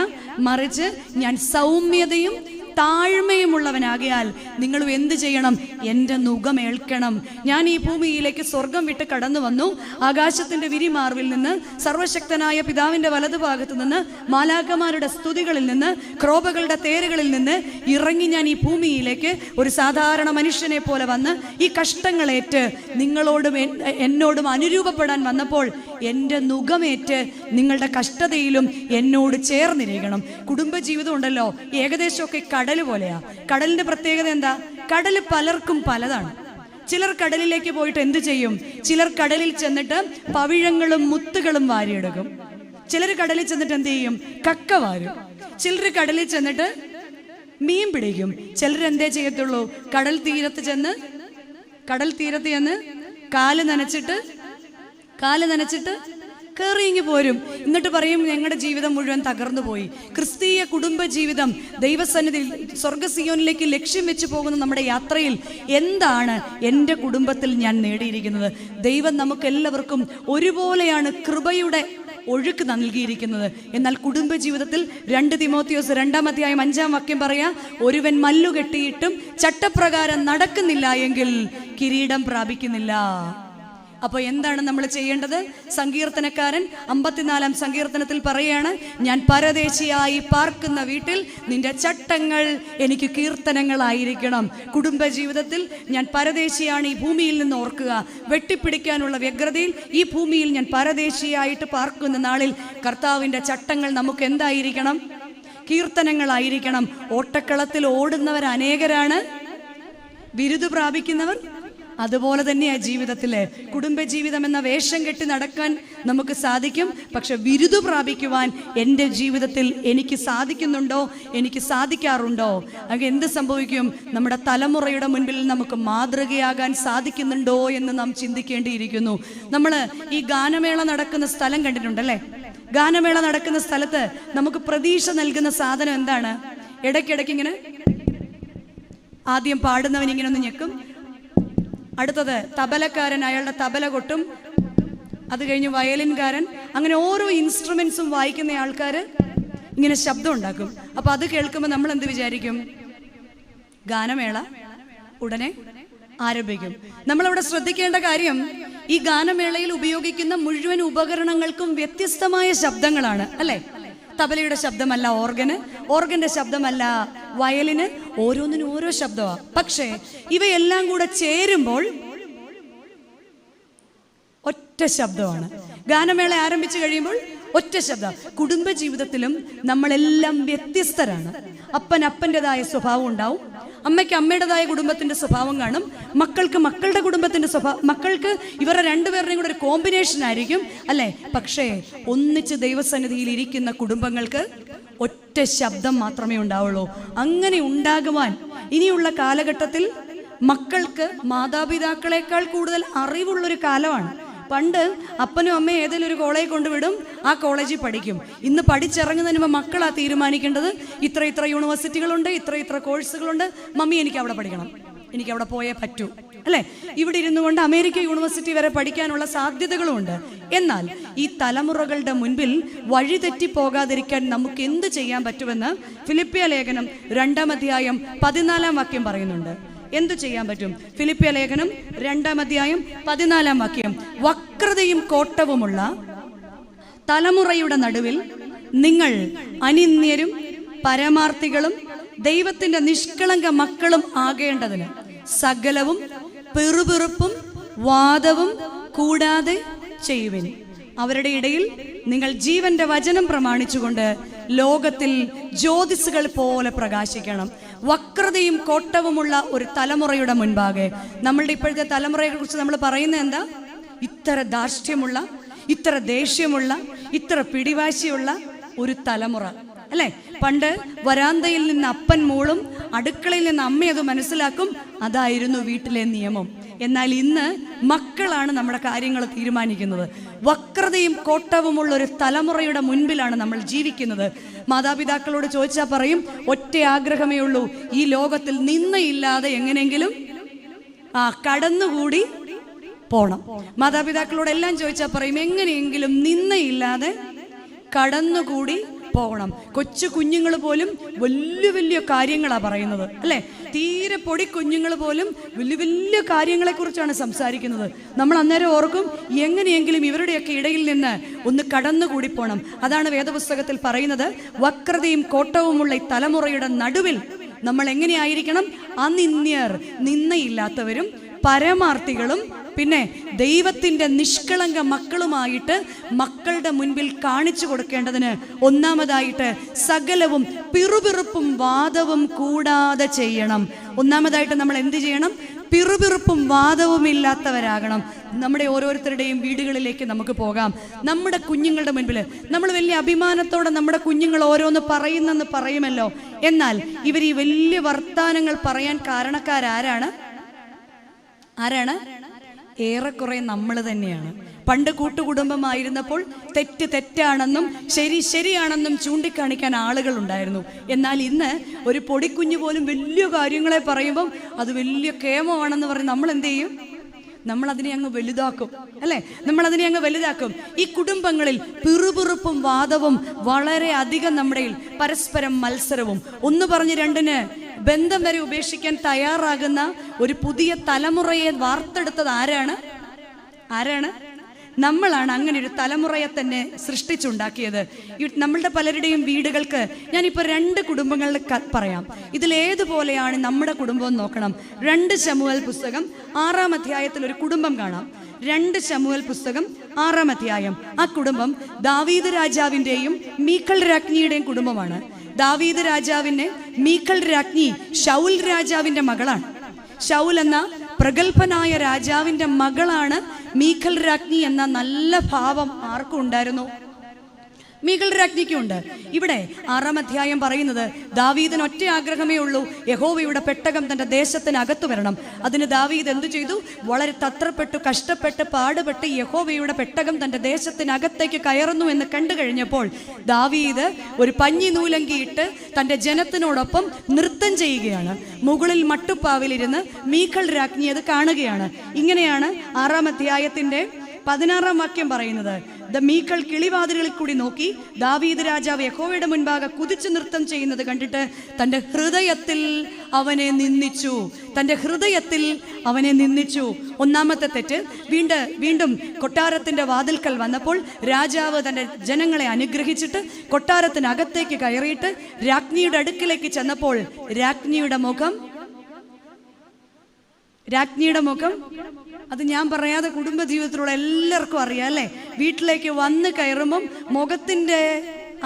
മറിച്ച് ഞാൻ സൗമ്യതയും താഴ്മയുമുള്ളവനാകിയാൽ നിങ്ങളും എന്ത് ചെയ്യണം? എൻ്റെ നുകമേൽക്കണം. ഞാൻ ഈ ഭൂമിയിലേക്ക് സ്വർഗം വിട്ട് കടന്നു വന്നു. ആകാശത്തിൻ്റെ വിരിമാർവിൽ നിന്ന്, സർവശക്തനായ പിതാവിൻ്റെ വലതുഭാഗത്ത് നിന്ന്, മാലാഖമാരുടെ സ്തുതികളിൽ നിന്ന്, ക്രോപകളുടെ തേരുകളിൽ നിന്ന് ഇറങ്ങി ഞാൻ ഈ ഭൂമിയിലേക്ക് ഒരു സാധാരണ മനുഷ്യനെ പോലെ വന്ന് ഈ കഷ്ടങ്ങളേറ്റ് നിങ്ങളോടും എന്നോടും അനുരൂപപ്പെടാൻ വന്നപ്പോൾ എൻ്റെ നുകമേറ്റ് നിങ്ങളുടെ കഷ്ടതയിലും എന്നോട് ചേർന്നിരിക്കണം. കുടുംബജീവിതം ഉണ്ടല്ലോ, ഏകദേശമൊക്കെ കടൽ പോലെയാ. കടലിന്റെ പ്രത്യേകത എന്താ? കടൽ പലർക്കും പലതാണ്. ചിലർ കടലിലേക്ക് പോയിട്ട് എന്ത് ചെയ്യും? ചിലർ കടലിൽ ചെന്നിട്ട് പവിഴങ്ങളും മുത്തുകളും വാരിയെടുക്കും. ചിലർ കടലിൽ ചെന്നിട്ട് എന്ത് ചെയ്യും? കക്ക വാരും. ചിലർ കടലിൽ ചെന്നിട്ട് മീൻ പിടിക്കും. ചിലർ എന്തേ ചെയ്യത്തുള്ളൂ? കടൽ തീരത്ത് ചെന്ന് കാല് നനച്ചിട്ട് കയറിയെങ്കിൽ പോരും. എന്നിട്ട് പറയും ഞങ്ങളുടെ ജീവിതം മുഴുവൻ തകർന്നു പോയി. ക്രിസ്തീയ കുടുംബ ജീവിതം ദൈവസന്നിധിയിൽ സ്വർഗസിയോനിലേക്ക് ലക്ഷ്യം വെച്ച് പോകുന്ന നമ്മുടെ യാത്രയിൽ എന്താണ് എൻ്റെ കുടുംബത്തിൽ ഞാൻ നേടിയിരിക്കുന്നത്? ദൈവം നമുക്കെല്ലാവർക്കും ഒരുപോലെയാണ് കൃപയുടെ ഒഴുക്ക് നൽകിയിരിക്കുന്നത്. എന്നാൽ കുടുംബജീവിതത്തിൽ 2 തിമോത്തിയോസ് 2-ാം അധ്യായം 5-ാം വാക്യം പറയാ, ഒരുവൻ മല്ലുകെട്ടിയിട്ടും ചട്ടപ്രകാരം നടക്കുന്നില്ല എങ്കിൽ കിരീടം പ്രാപിക്കുന്നില്ല. അപ്പോൾ എന്താണ് നമ്മൾ ചെയ്യേണ്ടത്? സങ്കീർത്തനക്കാരൻ 54-ാം സങ്കീർത്തനത്തിൽ പറയാണ്, ഞാൻ പരദേശിയായി പാർക്കുന്ന വീട്ടിൽ നിന്റെ ചട്ടങ്ങൾ എനിക്ക് കീർത്തനങ്ങളായിരിക്കണം. കുടുംബജീവിതത്തിൽ ഞാൻ പരദേശിയാണ് ഈ ഭൂമിയിൽ നിന്ന് ഓർക്കുക. വെട്ടിപ്പിടിക്കാനുള്ള വ്യഗ്രതയിൽ ഈ ഭൂമിയിൽ ഞാൻ പരദേശിയായിട്ട് പാർക്കുന്ന നാളിൽ കർത്താവിൻ്റെ ചട്ടങ്ങൾ നമുക്ക് എന്തായിരിക്കണം? കീർത്തനങ്ങളായിരിക്കണം. ഓട്ടക്കളത്തിൽ ഓടുന്നവർ അനേകരാണ്, ബിരുദ പ്രാപിക്കുന്നവർ അതുപോലെ തന്നെയാണ് ജീവിതത്തിലെ കുടുംബജീവിതം എന്ന വേഷം കെട്ടി നടക്കാൻ നമുക്ക് സാധിക്കും. പക്ഷെ ബിരുദ പ്രാപിക്കുവാൻ എൻ്റെ ജീവിതത്തിൽ എനിക്ക് സാധിക്കുന്നുണ്ടോ, എനിക്ക് സാധിക്കാറുണ്ടോ? അങ്ങനെ എന്ത് സംഭവിക്കും? നമ്മുടെ തലമുറയുടെ മുൻപിൽ നമുക്ക് മാതൃകയാകാൻ സാധിക്കുന്നുണ്ടോ എന്ന് നാം ചിന്തിക്കേണ്ടിയിരിക്കുന്നു. നമ്മൾ ഈ ഗാനമേള നടക്കുന്ന സ്ഥലം കണ്ടിട്ടുണ്ടല്ലേ? ഗാനമേള നടക്കുന്ന സ്ഥലത്ത് നമുക്ക് പ്രതീക്ഷ നൽകുന്ന സാധനം എന്താണ്? ഇടയ്ക്കിടയ്ക്ക് ഇങ്ങനെ ആദ്യം പാടുന്നവൻ ഇങ്ങനെ ഒന്ന് ഞെക്കും, അടുത്തത് തബലക്കാരൻ അയാളുടെ തബല കൊട്ടും, അത് കഴിഞ്ഞ് വയലിൻകാരൻ, അങ്ങനെ ഓരോ ഇൻസ്ട്രുമെന്റ്സും വായിക്കുന്ന ആൾക്കാർ ഇങ്ങനെ ശബ്ദം ഉണ്ടാക്കും. അപ്പൊ അത് കേൾക്കുമ്പോൾ നമ്മൾ എന്ത് വിചാരിക്കും? ഗാനമേള ഉടനെ ആരംഭിക്കും. നമ്മളവിടെ ശ്രദ്ധിക്കേണ്ട കാര്യം, ഈ ഗാനമേളയിൽ ഉപയോഗിക്കുന്ന മുഴുവൻ ഉപകരണങ്ങൾക്കും വ്യത്യസ്തമായ ശബ്ദങ്ങളാണ്, അല്ലെ? തബലയുടെ ശബ്ദമല്ല ഓർഗന്, ഓർഗന്റെ ശബ്ദമല്ല വയലിന്, ഓരോന്നിനും ഓരോ ശബ്ദമാണ്. പക്ഷേ ഇവയെല്ലാം കൂടെ ചേരുമ്പോൾ ഒറ്റ ശബ്ദമാണ്. ഗാനമേള ആരംഭിച്ചു കഴിയുമ്പോൾ ഒറ്റ ശബ്ദം. കുടുംബജീവിതത്തിലും നമ്മളെല്ലാം വ്യത്യസ്തരാണ്. അപ്പൻ അപ്പൻ്റെതായ സ്വഭാവം ഉണ്ടാവും, അമ്മയ്ക്ക് അമ്മയുടേതായ കുടുംബത്തിന്റെ സ്വഭാവം കാണും, മക്കൾക്ക് മക്കളുടെ കുടുംബത്തിന്റെ സ്വഭാവം, മക്കൾക്ക് ഇവരുടെ രണ്ടുപേരുടെയും കൂടെ ഒരു കോമ്പിനേഷൻ ആയിരിക്കും, അല്ലെ? പക്ഷേ ഒന്നിച്ച് ദൈവസന്നിധിയിൽ ഇരിക്കുന്ന കുടുംബങ്ങൾക്ക് ഒറ്റ ശബ്ദം മാത്രമേ ഉണ്ടാവുള്ളൂ. അങ്ങനെ ഉണ്ടാകുവാൻ ഇനിയുള്ള കാലഘട്ടത്തിൽ മക്കൾക്ക് മാതാപിതാക്കളെക്കാൾ കൂടുതൽ അറിവുള്ളൊരു കാലമാണ്. പണ്ട് അപ്പനും അമ്മയും ഏതെങ്കിലും ഒരു കോളേജിൽ കൊണ്ടുവിടും, ആ കോളേജിൽ പഠിക്കും. ഇന്ന് പഠിച്ചിറങ്ങുന്നതിന് മുമ്പ് മക്കളാ തീരുമാനിക്കേണ്ടത്, ഇത്ര യൂണിവേഴ്സിറ്റികളുണ്ട്, ഇത്ര കോഴ്സുകളുണ്ട്, മമ്മി എനിക്ക് അവിടെ പഠിക്കണം, എനിക്ക് അവിടെ പോയേ പറ്റൂ, അല്ലേ? ഇവിടെ ഇരുന്നു കൊണ്ട് അമേരിക്ക യൂണിവേഴ്സിറ്റി വരെ പഠിക്കാനുള്ള സാധ്യതകളുമുണ്ട്. എന്നാൽ ഈ തലമുറകളുടെ മുൻപിൽ വഴിതെറ്റി പോകാതിരിക്കാൻ നമുക്ക് എന്ത് ചെയ്യാൻ പറ്റുമെന്ന് ഫിലിപ്പിയ ലേഖനം 2-ാം അധ്യായം 14-ാം വാക്യം പറയുന്നുണ്ട്. എന്തു ചെയ്യാൻ പറ്റും? ഫിലിപ്പിയ ലേഖനം 2-ാം അധ്യായം 14-ാം വാക്യം, വക്രതയും കോട്ടവുമുള്ള തലമുറയുടെ നടുവിൽ നിങ്ങൾ അനിന്യരും പരമാർത്ഥികളും ദൈവത്തിന്റെ നിഷ്കളങ്ക മക്കളും ആകേണ്ടതിന് സകലവും പിറുപിറുപ്പും വാദവും കൂടാതെ ചെയ്യുവിൻ. അവരുടെ ഇടയിൽ നിങ്ങൾ ജീവന്റെ വചനം പ്രമാണിച്ചുകൊണ്ട് ലോകത്തിൽ ജ്യോതിസുകൾ പോലെ പ്രകാശിക്കണം. വക്രതയും കോട്ടവുമുള്ള ഒരു തലമുറയുടെ മുൻപാകെ, നമ്മളുടെ ഇപ്പോഴത്തെ തലമുറയെ കുറിച്ച് നമ്മൾ പറയുന്നത് എന്താ? ഇത്ര ധാർഷ്ട്യമുള്ള, ഇത്ര ദേഷ്യമുള്ള, ഇത്ര പിടിവാശിയുള്ള ഒരു തലമുറ, അല്ലെ? പണ്ട് വരാന്തയിൽ നിന്ന് അപ്പൻ മൂളും, അടുക്കളയിൽ നിന്ന് അമ്മ അത് മനസ്സിലാക്കും, അതായിരുന്നു വീട്ടിലെ നിയമം. എന്നാൽ ഇന്ന് മക്കളാണ് നമ്മുടെ കാര്യങ്ങൾ തീരുമാനിക്കുന്നത്. വക്രതയും കോട്ടവുമുള്ള ഒരു തലമുറയുടെ മുൻപിലാണ് നമ്മൾ ജീവിക്കുന്നത്. മാതാപിതാക്കളോട് ചോദിച്ചാൽ പറയും, ഒറ്റ ആഗ്രഹമേ ഉള്ളൂ, ഈ ലോകത്തിൽ നിന്നയില്ലാതെ എങ്ങനെയെങ്കിലും കടന്നുകൂടി പോണം. മാതാപിതാക്കളോടെല്ലാം ചോദിച്ചാൽ പറയും, എങ്ങനെയെങ്കിലും നിന്നയില്ലാതെ കടന്നുകൂടി പോകണം. കൊച്ചു കുഞ്ഞുങ്ങൾ പോലും വലിയ വലിയ കാര്യങ്ങളാണ് പറയുന്നത്, അല്ലെ? തീരെ പൊടി കുഞ്ഞുങ്ങൾ പോലും വലിയ വലിയ കാര്യങ്ങളെ കുറിച്ചാണ് സംസാരിക്കുന്നത്. നമ്മൾ അന്നേരം ഓർക്കും, എങ്ങനെയെങ്കിലും ഇവരുടെയൊക്കെ ഇടയിൽ നിന്ന് ഒന്ന് കടന്നുകൂടി പോകണം. അതാണ് വേദപുസ്തകത്തിൽ പറയുന്നത്, വക്രതയും കോട്ടവുമുള്ള ഈ തലമുറയുടെ നടുവിൽ നമ്മൾ എങ്ങനെയായിരിക്കണം? അനിന്യർ, നിന്നയില്ലാത്തവരും പരമാർത്ഥികളും പിന്നെ ദൈവത്തിന്റെ നിഷ്കളങ്ക മക്കളുമായിട്ട് മക്കളുടെ മുൻപിൽ കാണിച്ചു കൊടുക്കേണ്ടതിന് ഒന്നാമതായിട്ട് സകലവും പിറുപിറുപ്പും വാദവും കൂടാതെ ചെയ്യണം. ഒന്നാമതായിട്ട് നമ്മൾ എന്ത് ചെയ്യണം? പിറുപിറുപ്പും വാദവും ഇല്ലാത്തവരാകണം. നമ്മുടെ ഓരോരുത്തരുടെയും വീടുകളിലേക്ക് നമുക്ക് പോകാം. നമ്മുടെ കുഞ്ഞുങ്ങളുടെ മുൻപിൽ നമ്മൾ വലിയ അഭിമാനത്തോടെ നമ്മുടെ കുഞ്ഞുങ്ങൾ ഓരോന്ന് പറയുന്നെന്ന് പറയുമല്ലോ. എന്നാൽ ഇവർ ഈ വലിയ വർത്താനങ്ങൾ പറയാൻ കാരണക്കാരാരാണ്? ഏറെക്കുറെ നമ്മൾ തന്നെയാണ്. പണ്ട് കൂട്ടുകുടുംബമായിരുന്നപ്പോൾ തെറ്റ് തെറ്റാണെന്നും ശരി ശരിയാണെന്നും ചൂണ്ടിക്കാണിക്കാൻ ആളുകൾ ഉണ്ടായിരുന്നു. എന്നാൽ ഇന്ന് ഒരു പൊടിക്കുഞ്ഞു പോലും വലിയ കാര്യങ്ങളെ പറയുമ്പം അത് വലിയ കേമമാണെന്ന് പറഞ്ഞ് നമ്മൾ എന്ത് ചെയ്യും? നമ്മൾ അതിനെ അങ്ങ് വലുതാക്കും, അല്ലെ? നമ്മൾ അതിനെ അങ്ങ് വലുതാക്കും. ഈ കുടുംബങ്ങളിൽ പിറുപിറുപ്പും വാദവും വളരെ അധികം, നമ്മുടെ പരസ്പരം മത്സരവും, ഒന്ന് പറഞ്ഞ് രണ്ടിന് ബന്ധം വരെ ഉപേക്ഷിക്കാൻ തയ്യാറാകുന്ന ഒരു പുതിയ തലമുറയെ വാർത്തെടുത്തത് ആരാണ്? നമ്മളാണ്. അങ്ങനെ ഒരു തലമുറയെ തന്നെ സൃഷ്ടിച്ചുണ്ടാക്കിയത്. നമ്മളുടെ പലരുടെയും വീടുകൾക്ക് ഞാനിപ്പോൾ 2 കുടുംബങ്ങളുടെ പറയാം. ഇതിലേതുപോലെയാണ് നമ്മുടെ കുടുംബം നോക്കണം. 2 ശമൂവേൽ പുസ്തകം 6-ാം അധ്യായത്തിൽ ഒരു കുടുംബം കാണാം. 2 ശമൂവേൽ പുസ്തകം 6-ാം അധ്യായം. ആ കുടുംബം ദാവീദ് രാജാവിൻ്റെയും മീഖൾ രാജ്ഞിയുടെയും കുടുംബമാണ്. ദാവീദ് രാജാവിൻ്റെ മീഖൾ രാജ്ഞി ശൗൽ രാജാവിൻ്റെ മകളാണ്. ശൗൽ എന്ന പ്രഗത്ഭനായ രാജാവിൻ്റെ മകളാണ് മീഖൽ രാജ്ഞി എന്ന നല്ല ഭാവം ആർക്കും ഉണ്ടായിരുന്നു? മീഖൽ രാജ്ഞിക്കുണ്ട്. ഇവിടെ 6-ാം അധ്യായം പറയുന്നത് ദാവീദിന് ഒറ്റ ആഗ്രഹമേ ഉള്ളൂ, യഹോവയുടെ പെട്ടകം തൻ്റെ ദേശത്തിനകത്ത് വരണം. അതിന് ദാവീദ് എന്തു ചെയ്തു? വളരെ തത്രപ്പെട്ടു, കഷ്ടപ്പെട്ട്, പാടുപെട്ട് യഹോവയുടെ പെട്ടകം തൻ്റെ ദേശത്തിനകത്തേക്ക് കയറുന്നു എന്ന് കണ്ടു കഴിഞ്ഞപ്പോൾ ദാവീദ് ഒരു പഞ്ഞി നൂലങ്കിയിട്ട് തൻ്റെ ജനത്തിനോടൊപ്പം നൃത്തം ചെയ്യുകയാണ്. മുകളിൽ മട്ടുപ്പാവിലിരുന്ന് മീഖൽ രാജ്ഞി അത് കാണുകയാണ്. ഇങ്ങനെയാണ് 6-ാം അധ്യായത്തിൻ്റെ 16-ാം വാക്യം പറയുന്നത്. മീഖൽ കിളിവാതിലുകളിൽ കൂടി നോക്കി ദാവീദ് രാജാവ് യഹോവയുടെ മുൻപാകെ കുതിച്ചു നൃത്തം ചെയ്യുന്നത് കണ്ടിട്ട് തൻ്റെ ഹൃദയത്തിൽ അവനെ നിന്ദിച്ചു. തൻ്റെ ഹൃദയത്തിൽ അവനെ നിന്ദിച്ചു. 1-ാമത്തെ തെറ്റ്. വീണ്ടും കൊട്ടാരത്തിൻ്റെ വാതിൽക്കൽ വന്നപ്പോൾ രാജാവ് തൻ്റെ ജനങ്ങളെ അനുഗ്രഹിച്ചിട്ട് കൊട്ടാരത്തിനകത്തേക്ക് കയറിയിട്ട് രാജ്ഞിയുടെ അടുക്കിലേക്ക് ചെന്നപ്പോൾ രാജ്ഞിയുടെ മുഖം അത് ഞാൻ പറയാതെ കുടുംബജീവിതത്തിലുള്ള എല്ലാവർക്കും അറിയാം അല്ലേ? വീട്ടിലേക്ക് വന്ന് കയറുമ്പം മുഖത്തിൻ്റെ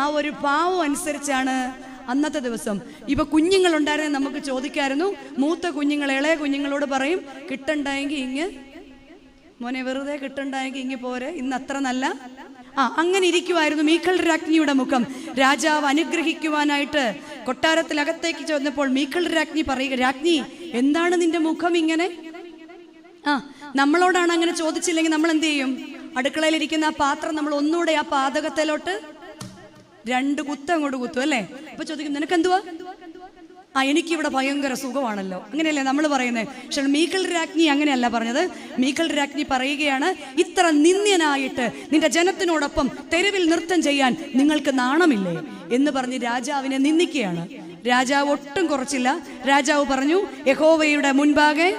ആ ഒരു ഭാവം അനുസരിച്ചാണ് അന്നത്തെ ദിവസം. ഇപ്പൊ കുഞ്ഞുങ്ങളുണ്ടായിരുന്നെ നമുക്ക് ചോദിക്കായിരുന്നു. മൂത്ത കുഞ്ഞുങ്ങൾ ഇളയ കുഞ്ഞുങ്ങളോട് പറയും, കിട്ടണ്ടായെങ്കിൽ ഇങ്ങ് മോനെ, വെറുതെ കിട്ടണ്ടായെങ്കിൽ ഇങ്ങ് പോരെ, ഇന്ന് അത്ര നല്ല അങ്ങനെ ഇരിക്കുമായിരുന്നു മീഖൽ രാജ്ഞിയുടെ മുഖം. രാജാവ് അനുഗ്രഹിക്കുവാനായിട്ട് കൊട്ടാരത്തിലകത്തേക്ക് ചെന്നപ്പോൾ മീഖൽ രാജ്ഞി പറയുക, രാജ്ഞി എന്താണ് നിന്റെ മുഖം ഇങ്ങനെ? നമ്മളോടാണ് അങ്ങനെ ചോദിച്ചില്ലെങ്കിൽ നമ്മൾ എന്ത് ചെയ്യും? അടുക്കളയിലിരിക്കുന്ന ആ പാത്രം നമ്മൾ ഒന്നുകൂടെ ആ പാതകത്തിലോട്ട് 2 കുത്ത് അങ്ങോട്ട് കുത്തും അല്ലേ? അപ്പൊ ചോദിക്കും, നിനക്കെന്തുവാ? എനിക്കിവിടെ ഭയങ്കര സുഖമാണല്ലോ, അങ്ങനെയല്ലേ നമ്മൾ പറയുന്നത്. പക്ഷെ മീഖൽ രാജ്ഞി അങ്ങനെയല്ല പറഞ്ഞത്. മീഖൽ രാജ്ഞി പറയുകയാണ്, ഇത്ര നിന്ദ്യനായിട്ട് നിന്റെ ജനത്തിനോടൊപ്പം തെരുവിൽ നൃത്തം ചെയ്യാൻ നിങ്ങൾക്ക് നാണമില്ലേ എന്ന് പറഞ്ഞ് രാജാവിനെ നിന്ദിക്കുകയാണ്. രാജാവ് ഒട്ടും കുറച്ചില്ല. രാജാവ് പറഞ്ഞു, യഹോവയുടെ മുൻപാകെ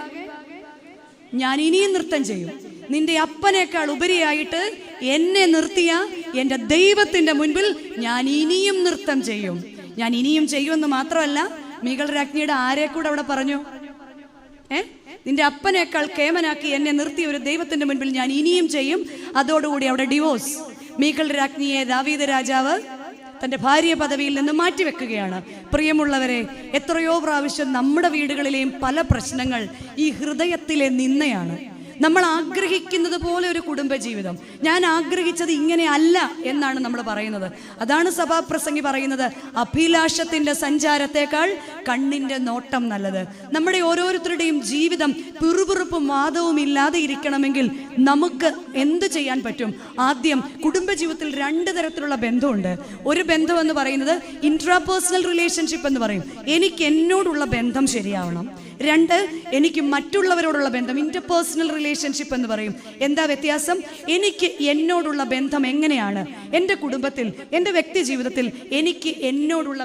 ഞാൻ ഇനിയും നൃത്തം ചെയ്യും. നിന്റെ അപ്പനേക്കാൾ ഉപരിയായിട്ട് എന്നെ നിർത്തിയ എൻ്റെ ദൈവത്തിൻ്റെ മുൻപിൽ ഞാൻ ഇനിയും നൃത്തം ചെയ്യും. ഞാൻ ഇനിയും ചെയ്യുമെന്ന് മാത്രമല്ല, മീഖൽ രാജ്ഞിയുടെ ആരെ കൂടെ അവിടെ പറഞ്ഞു? നിന്റെ അപ്പനേക്കാൾ കേമനാക്കി എന്നെ നിർത്തിയ ഒരു ദൈവത്തിൻ്റെ മുൻപിൽ ഞാൻ ഇനിയും ചെയ്യും. അതോടുകൂടി അവിടെ ഡിവോഴ്സ്. മീഖൽ രാജ്ഞിയെ ദാവീദ് രാജാവ് തൻ്റെ ഭാര്യ പദവിയിൽ നിന്ന് മാറ്റിവെക്കുകയാണ്. പ്രിയമുള്ളവരെ, എത്രയോ പ്രാവശ്യം നമ്മുടെ വീടുകളിലെയും പല പ്രശ്നങ്ങൾ ഈ ഹൃദയത്തിലെ നിന്ദയാണ്. നമ്മൾ ആഗ്രഹിക്കുന്നത് പോലെ ഒരു കുടുംബജീവിതം, ഞാൻ ആഗ്രഹിച്ചത് ഇങ്ങനെ അല്ല എന്നാണ് നമ്മൾ പറയുന്നത്. അതാണ് സഭാപ്രസംഗി പറയുന്നത്, അഭിലാഷത്തിൻ്റെ സഞ്ചാരത്തേക്കാൾ കണ്ണിൻ്റെ നോട്ടം നല്ലത്. നമ്മുടെ ഓരോരുത്തരുടെയും ജീവിതം പിറുപിറുപ്പും വാദവും ഇല്ലാതെ ഇരിക്കണമെങ്കിൽ നമുക്ക് എന്ത് ചെയ്യാൻ പറ്റും? ആദ്യം കുടുംബജീവിതത്തിൽ 2 തരത്തിലുള്ള ബന്ധമുണ്ട്. ഒരു ബന്ധം എന്ന് പറയുന്നത് ഇൻട്രാപേഴ്സണൽ റിലേഷൻഷിപ്പ് എന്ന് പറയും. എനിക്ക് എന്നോടുള്ള ബന്ധം ശരിയാവണം. 2, എനിക്ക് മറ്റുള്ളവരോടുള്ള ബന്ധം, ഇന്റർപേഴ്സണൽ റിലേഷൻഷിപ്പ് എന്ന് പറയും. എന്താ വ്യത്യാസം? എനിക്ക് എന്നോടുള്ള ബന്ധം എങ്ങനെയാണ്? എൻ്റെ കുടുംബത്തിൽ, എൻ്റെ വ്യക്തി ജീവിതത്തിൽ എനിക്ക് എന്നോടുള്ള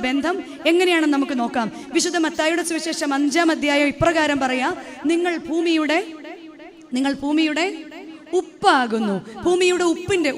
ബന്ധം എങ്ങനെയാണെന്ന് നമുക്ക് നോക്കാം. വിശുദ്ധ മത്തായിയുടെ സുവിശേഷം 5-ാം അധ്യായം ഇപ്രകാരം പറയാം, നിങ്ങൾ ഭൂമിയുടെ ഉപ്പാകുന്നു. ഭൂമിയുടെ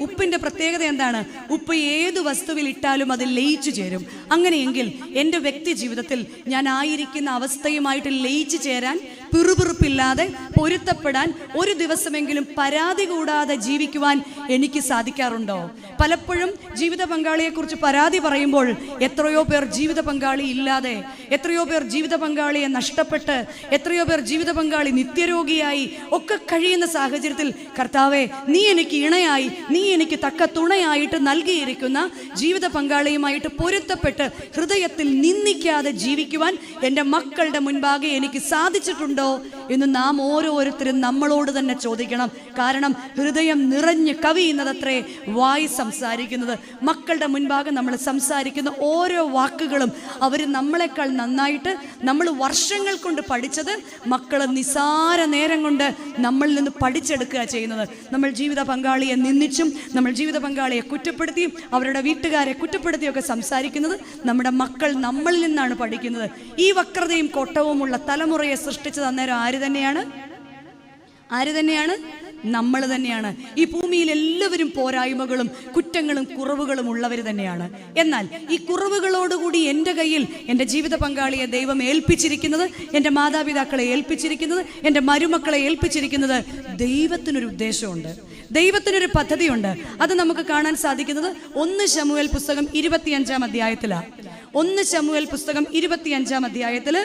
ഉപ്പിന്റെ പ്രത്യേകത എന്താണ്? ഉപ്പ് ഏതു വസ്തുവിൽ ഇട്ടാലും അത് ലയിച്ചു ചേരും. അങ്ങനെയെങ്കിൽ എൻ്റെ വ്യക്തി ജീവിതത്തിൽ ഞാൻ ആയിരിക്കുന്ന അവസ്ഥയുമായിട്ട് ലയിച്ചു ചേരാൻ, പിറുപിറുപ്പില്ലാതെ പൊരുത്തപ്പെടാൻ, ഒരു ദിവസമെങ്കിലും പരാതി കൂടാതെ ജീവിക്കുവാൻ എനിക്ക് സാധിക്കാറുണ്ടോ? പലപ്പോഴും ജീവിത പങ്കാളിയെക്കുറിച്ച് പരാതി പറയുമ്പോൾ എത്രയോ പേർ ജീവിത പങ്കാളി ഇല്ലാതെ, എത്രയോ പേർ ജീവിത പങ്കാളിയെ നഷ്ടപ്പെട്ട്, എത്രയോ പേർ ജീവിത പങ്കാളി നിത്യരോഗിയായി ഒക്കെ കഴിയുന്ന സാഹചര്യത്തിൽ, കർത്താവേ, നീ എനിക്ക് ഇണയായി, നീ എനിക്ക് തക്ക തുണയായിട്ട് നൽകിയിരിക്കുന്ന ജീവിത പങ്കാളിയുമായിട്ട് പൊരുത്തപ്പെട്ട് ഹൃദയത്തിൽ നിന്ദിക്കാതെ ജീവിക്കുവാൻ എൻ്റെ മക്കളുടെ മുൻപാകെ എനിക്ക് സാധിച്ചിട്ടുണ്ടോ എന്ന് നാം ഓരോരുത്തരും നമ്മളോട് തന്നെ ചോദിക്കണം. കാരണം ഹൃദയം നിറഞ്ഞ് കവിയുന്നതത്രേ വായി സംസാരിക്കുന്നത്. മക്കളുടെ മുൻപാകെ നമ്മൾ സംസാരിക്കുന്ന ഓരോ വാക്കുകളും അവർ നമ്മളെക്കാൾ നന്നായിട്ട്, നമ്മൾ വർഷങ്ങൾ കൊണ്ട് പഠിച്ചത് മക്കൾ നിസാര നേരം കൊണ്ട് നമ്മളിൽ നിന്ന് പഠിച്ചെടുക്കുക ചെയ്യുന്നത്. നമ്മൾ ജീവിത പങ്കാളിയെ നിന്ദിച്ചും, നമ്മൾ ജീവിത പങ്കാളിയെ കുറ്റപ്പെടുത്തിയും, അവരുടെ വീട്ടുകാരെ കുറ്റപ്പെടുത്തിയൊക്കെ സംസാരിക്കുന്നത് നമ്മുടെ മക്കൾ നമ്മളിൽ നിന്നാണ് പഠിക്കുന്നത്. ഈ വക്രതയും കോട്ടവുമുള്ള തലമുറയെ സൃഷ്ടിച്ചത് അന്നേരം ആര് തന്നെയാണ്? നമ്മൾ തന്നെയാണ്. ഈ ഭൂമിയിൽ എല്ലാവരും പോരായ്മകളും കുറ്റങ്ങളും കുറവുകളും ഉള്ളവർ തന്നെയാണ്. എന്നാൽ ഈ കുറവുകളോടുകൂടി എൻ്റെ കയ്യിൽ എൻ്റെ ജീവിത പങ്കാളിയെ ദൈവം ഏൽപ്പിച്ചിരിക്കുന്നത്, എൻ്റെ മാതാപിതാക്കളെ ഏൽപ്പിച്ചിരിക്കുന്നത്, എൻ്റെ മരുമക്കളെ ഏൽപ്പിച്ചിരിക്കുന്നത്, ദൈവത്തിനൊരു ഉദ്ദേശമുണ്ട്, ദൈവത്തിനൊരു പദ്ധതിയുണ്ട്. അത് നമുക്ക് കാണാൻ സാധിക്കുന്നത് 1 ശമൂവേൽ പുസ്തകം 25-ാം അധ്യായത്തിലാണ്. 1 ശമൂവേൽ പുസ്തകം 25-ാം അധ്യായത്തിൽ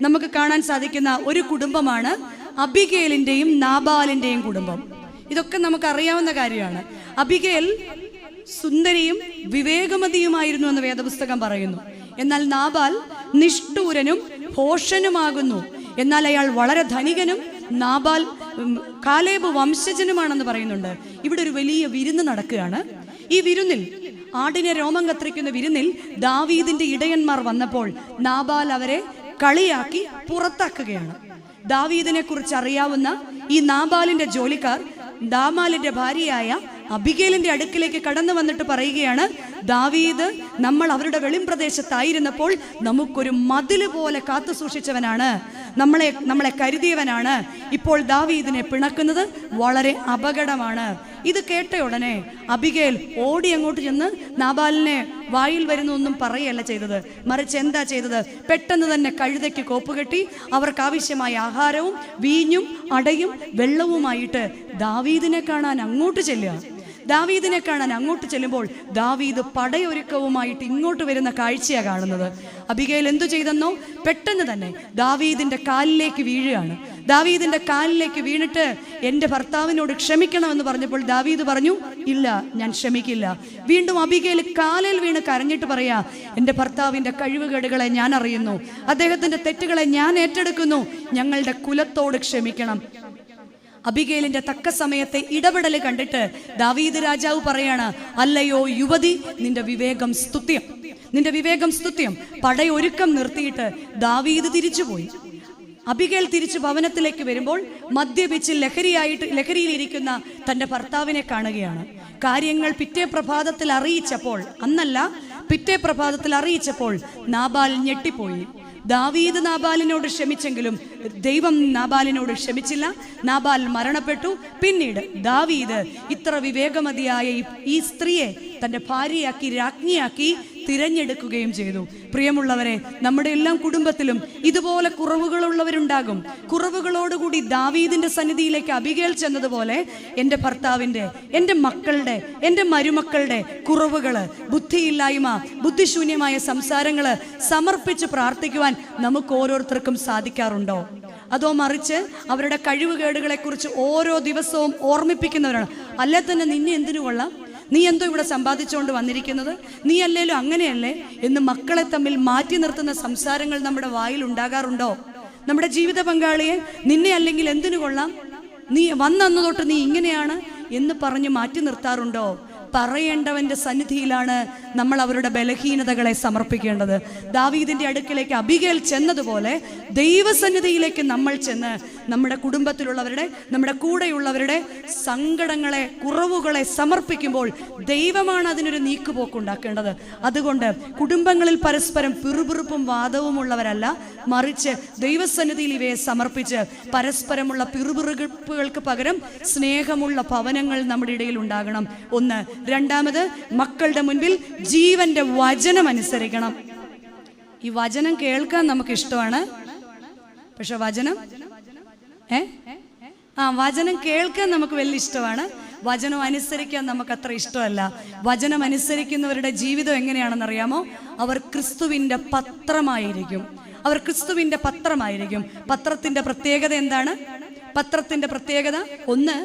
നമുക്ക് കാണാൻ സാധിക്കുന്ന ഒരു കുടുംബമാണ് അബിഗേലിന്റെയും നാബാലിന്റെയും കുടുംബം. ഇതൊക്കെ നമുക്ക് അറിയാവുന്ന കാര്യമാണ്. അബിഗേൽ സുന്ദരിയും വിവേകമതിയുമായിരുന്നു എന്ന് വേദപുസ്തകം പറയുന്നു. എന്നാൽ നാബാൽ നിഷ്ഠൂരനും ഭോഷനുമാകുന്നു. എന്നാൽ അയാൾ വളരെ ധനികനും നാബാൽ കാലേബ് വംശജനുമാണെന്ന് പറയുന്നുണ്ട്. ഇവിടെ ഒരു വലിയ വിരുന്ന് നടക്കുകയാണ്. ഈ വിരുന്നിൽ, ആടിനെ രോമം കത്തിരിക്കുന്ന വിരുന്നിൽ ദാവീദിന്റെ ഇടയന്മാർ വന്നപ്പോൾ നാബാൽ അവരെ കളിയാക്കി പുറത്താക്കുകയാണ്. ദാവീദിനെ കുറിച്ച് അറിയാവുന്ന ഈ നാബാലിന്റെ ജോലിക്കാർ ദാമാലിന്റെ ഭാര്യയായ അബിഗേലിന്റെ അടുക്കിലേക്ക് കടന്നു വന്നിട്ട് പറയുകയാണ്, ദാവീദ് നമ്മൾ അവരുടെ വെളിംപ്രദേശത്തായിരുന്നപ്പോൾ നമുക്കൊരു മതില് പോലെ കാത്തു സൂക്ഷിച്ചവനാണ്, നമ്മളെ കരുതിയവനാണ്. ഇപ്പോൾ ദാവീദിനെ പിണക്കുന്നത് വളരെ അപകടമാണ്. ഇത് കേട്ട ഉടനെ അബിഗേൽ ഓടി അങ്ങോട്ട് ചെന്ന് നാബാലിനെ വായിൽ വരുന്ന ഒന്നും പറയല്ല ചെയ്തത്. മറിച്ച് എന്താ ചെയ്തത്? പെട്ടെന്ന് തന്നെ കഴുതയ്ക്ക് കോപ്പുകെട്ടി അവർക്ക് ആവശ്യമായ ആഹാരവും വീഞ്ഞും അടയും വെള്ളവുമായിട്ട് ദാവീദിനെ കാണാൻ അങ്ങോട്ട് ചെല്ലുക. ദാവീദിനെ കാണാൻ അങ്ങോട്ട് ചെല്ലുമ്പോൾ ദാവീദ് പടയൊരുക്കവുമായിട്ട് ഇങ്ങോട്ട് വരുന്ന കാഴ്ചയാണ് കാണുന്നത്. അബിഗേൽ എന്തു ചെയ്തെന്നോ, പെട്ടെന്ന് തന്നെ ദാവീദിന്റെ കാലിലേക്ക് വീഴുകയാണ്. ദാവീദിന്റെ കാലിലേക്ക് വീണിട്ട് എൻ്റെ ഭർത്താവിനോട് ക്ഷമിക്കണമെന്ന് പറഞ്ഞപ്പോൾ ദാവീദ് പറഞ്ഞു, ഇല്ല, ഞാൻ ക്ഷമിക്കില്ല. വീണ്ടും അബിഗേൽ കാലിൽ വീണ് കരഞ്ഞിട്ട് പറയാ, എൻ്റെ ഭർത്താവിൻ്റെ കഴിവുകേടുകളെ ഞാൻ അറിയുന്നു, അദ്ദേഹത്തിൻ്റെ തെറ്റുകളെ ഞാൻ ഏറ്റെടുക്കുന്നു, ഞങ്ങളുടെ കുലത്തോട് ക്ഷമിക്കണം. അബിഗേലിന്റെ തക്ക സമയത്തെ ഇടപെടൽ കണ്ടിട്ട് ദാവീദ് രാജാവ് പറയാണ്, അല്ലയോ യുവതി, നിന്റെ വിവേകം സ്തുത്യം, നിന്റെ വിവേകം സ്തുത്യം. പടയൊരുക്കം നിർത്തിയിട്ട് തിരിച്ചുപോയി. അബിഗേൽ തിരിച്ചു ഭവനത്തിലേക്ക് വരുമ്പോൾ മദ്യപിച്ച് ലഹരിയിലിരിക്കുന്ന തൻ്റെ ഭർത്താവിനെ കാണുകയാണ്. കാര്യങ്ങൾ പിറ്റേ പ്രഭാതത്തിൽ അറിയിച്ചപ്പോൾ നാബാൽ ഞെട്ടിപ്പോയി. ദാവീദ് നാബാലിനോട് ക്ഷമിച്ചെങ്കിലും ദൈവം നാബാലിനോട് ക്ഷമിച്ചില്ല. നാബാൽ മരണപ്പെട്ടു. പിന്നീട് ദാവീദ് ഇത്ര വിവേകമതിയായ ഈ സ്ത്രീയെ തൻ്റെ ഭാര്യയാക്കി, രാജ്ഞിയാക്കി തിരഞ്ഞെടുക്കുകയും ചെയ്തു. പ്രിയമുള്ളവരെ, നമ്മുടെ എല്ലാം കുടുംബത്തിലും ഇതുപോലെ കുറവുകളുള്ളവരുണ്ടാകും. കുറവുകളോടുകൂടി ദാവീദിന്റെ സന്നിധിയിലേക്ക് അബിഗേൽ ചെന്നതുപോലെ എൻ്റെ ഭർത്താവിൻ്റെ, എൻ്റെ മക്കളുടെ, എൻ്റെ മരുമക്കളുടെ കുറവുകള്, ബുദ്ധിയില്ലായ്മ, ബുദ്ധിശൂന്യമായ സംസാരങ്ങള് സമർപ്പിച്ച് പ്രാർത്ഥിക്കുവാൻ നമുക്ക് ഓരോരുത്തർക്കും സാധിക്കാറുണ്ടോ? അതോ മറിച്ച് അവരുടെ കഴിവുകേടുകളെ കുറിച്ച് ഓരോ ദിവസവും ഓർമ്മിപ്പിക്കുന്നവരാണ്? അല്ലെ തന്നെ നിന്നെ എന്തിനു കൊള്ളാം, നീ എന്തോ ഇവിടെ സമ്പാദിച്ചുകൊണ്ട് വന്നിരിക്കുന്നത്, നീ അല്ലേലും അങ്ങനെയല്ലേ എന്ന് മക്കളെ തമ്മിൽ മാറ്റി നിർത്തുന്ന സംസാരങ്ങൾ നമ്മുടെ വായിൽ ഉണ്ടാകാറുണ്ടോ? നമ്മുടെ ജീവിത പങ്കാളിയെ നിന്നെ അല്ലെങ്കിൽ എന്തിനു കൊള്ളാം, നീ വന്നന്നു തൊട്ട് നീ ഇങ്ങനെയാണ് എന്ന് പറഞ്ഞ് മാറ്റി നിർത്താറുണ്ടോ? പറയേണ്ടവന്റെ സന്നിധിയിലാണ് നമ്മൾ അവരുടെ ബലഹീനതകളെ സമർപ്പിക്കേണ്ടത്. ദാവീദിന്റെ അടുക്കിലേക്ക് അബിഗേൽ ചെന്നതുപോലെ ദൈവസന്നിധിയിലേക്ക് നമ്മൾ ചെന്ന് നമ്മുടെ കുടുംബത്തിലുള്ളവരുടെ, നമ്മുടെ കൂടെയുള്ളവരുടെ സങ്കടങ്ങളെ, കുറവുകളെ സമർപ്പിക്കുമ്പോൾ ദൈവമാണ് അതിനൊരു നീക്കുപോക്കുണ്ടാക്കേണ്ടത്. അതുകൊണ്ട് കുടുംബങ്ങളിൽ പരസ്പരം പിറുപിറുപ്പും വാദവുമുള്ളവരല്ല, മറിച്ച് ദൈവസന്നിധിയിൽ ഇവയെ സമർപ്പിച്ച് പരസ്പരമുള്ള പിറുപിറുപ്പുകൾക്ക് പകരം സ്നേഹമുള്ള ഭവനങ്ങൾ നമ്മുടെ ഇടയിൽ ഉണ്ടാകണം. ഒന്ന്. രണ്ടാമത്, മക്കളുടെ മുൻപിൽ ജീവന്റെ വചനം അനുസരിക്കണം. ഈ വചനം കേൾക്കാൻ നമുക്ക് ഇഷ്ടമാണ്, പക്ഷെ വചനം വചനം കേൾക്കാൻ നമുക്ക് വലിയ ഇഷ്ടമാണ്, വചനം അനുസരിക്കാൻ നമുക്ക് അത്ര ഇഷ്ടമല്ല. വചനം അനുസരിക്കുന്നവരുടെ ജീവിതം എങ്ങനെയാണെന്നറിയാമോ? അവർ ക്രിസ്തുവിൻ്റെ പത്രമായിരിക്കും. പത്രത്തിന്റെ പ്രത്യേകത എന്താണ്? പത്രത്തിന്റെ പ്രത്യേകത ഒന്ന്,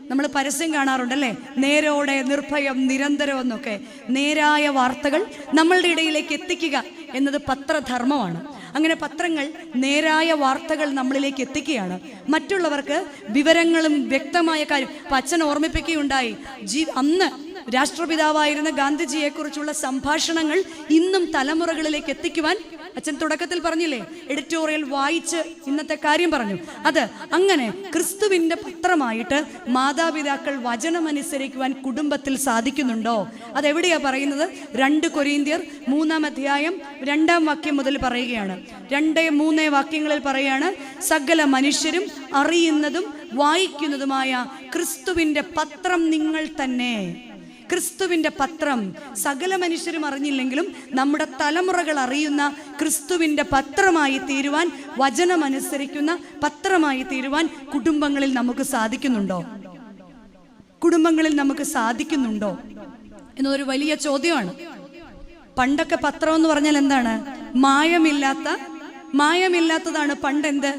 നമ്മൾ പരസ്യം കാണാറുണ്ടല്ലേ, നേരോടെ, നിർഭയം, നിരന്തരം എന്നൊക്കെ. നേരായ വാർത്തകൾ നമ്മളുടെ ഇടയിലേക്ക് എത്തിക്കുക എന്നത് പത്രധർമ്മമാണ്. അങ്ങനെ പത്രങ്ങൾ നേരായ വാർത്തകൾ നമ്മളിലേക്ക് എത്തിക്കുകയാണ്. മറ്റുള്ളവർക്ക് വിവരങ്ങളും വ്യക്തമായ കാര്യം. അച്ഛൻ ഓർമ്മിപ്പിക്കുകയുണ്ടായി, അന്ന് രാഷ്ട്രപിതാവായിരുന്ന ഗാന്ധിജിയെക്കുറിച്ചുള്ള സംഭാഷണങ്ങൾ ഇന്നും തലമുറകളിലേക്ക് എത്തിക്കുവാൻ അച്ഛൻ തുടക്കത്തിൽ പറഞ്ഞില്ലേ, എഡിറ്റോറിയൽ വായിച്ച് ഇന്നത്തെ കാര്യം പറഞ്ഞു. അത് അങ്ങനെ ക്രിസ്തുവിൻ്റെ പത്രമായിട്ട് മാതാപിതാക്കൾ വചനമനുസരിക്കുവാൻ കുടുംബത്തിൽ സാധിക്കുന്നുണ്ടോ? അതെവിടെയാ പറയുന്നത്? 2 കൊരിന്ത്യർ 3-ാം അധ്യായം 2-ാം വാക്യം മുതൽ പറയുകയാണ്. 2-3 വാക്യങ്ങളിൽ പറയാണ്, സകല മനുഷ്യരും അറിയുന്നതും വായിക്കുന്നതുമായ ക്രിസ്തുവിൻ്റെ പത്രം നിങ്ങൾ തന്നെ. ക്രിസ്തുവിൻ്റെ പത്രം സകല മനുഷ്യരും അറിഞ്ഞില്ലെങ്കിലും നമ്മുടെ തലമുറകൾ അറിയുന്ന ക്രിസ്തുവിൻ്റെ പത്രമായി തീരുവാൻ, വചനമനുസരിക്കുന്ന പത്രമായി തീരുവാൻ കുടുംബങ്ങളിൽ നമുക്ക് സാധിക്കുന്നുണ്ടോ? എന്നതൊരു വലിയ ചോദ്യമാണ്. പണ്ടൊക്കെ പത്രം എന്ന് പറഞ്ഞാൽ എന്താണ്? മായമില്ലാത്ത മായമില്ലാത്തതാണ് പണ്ടെന്ത്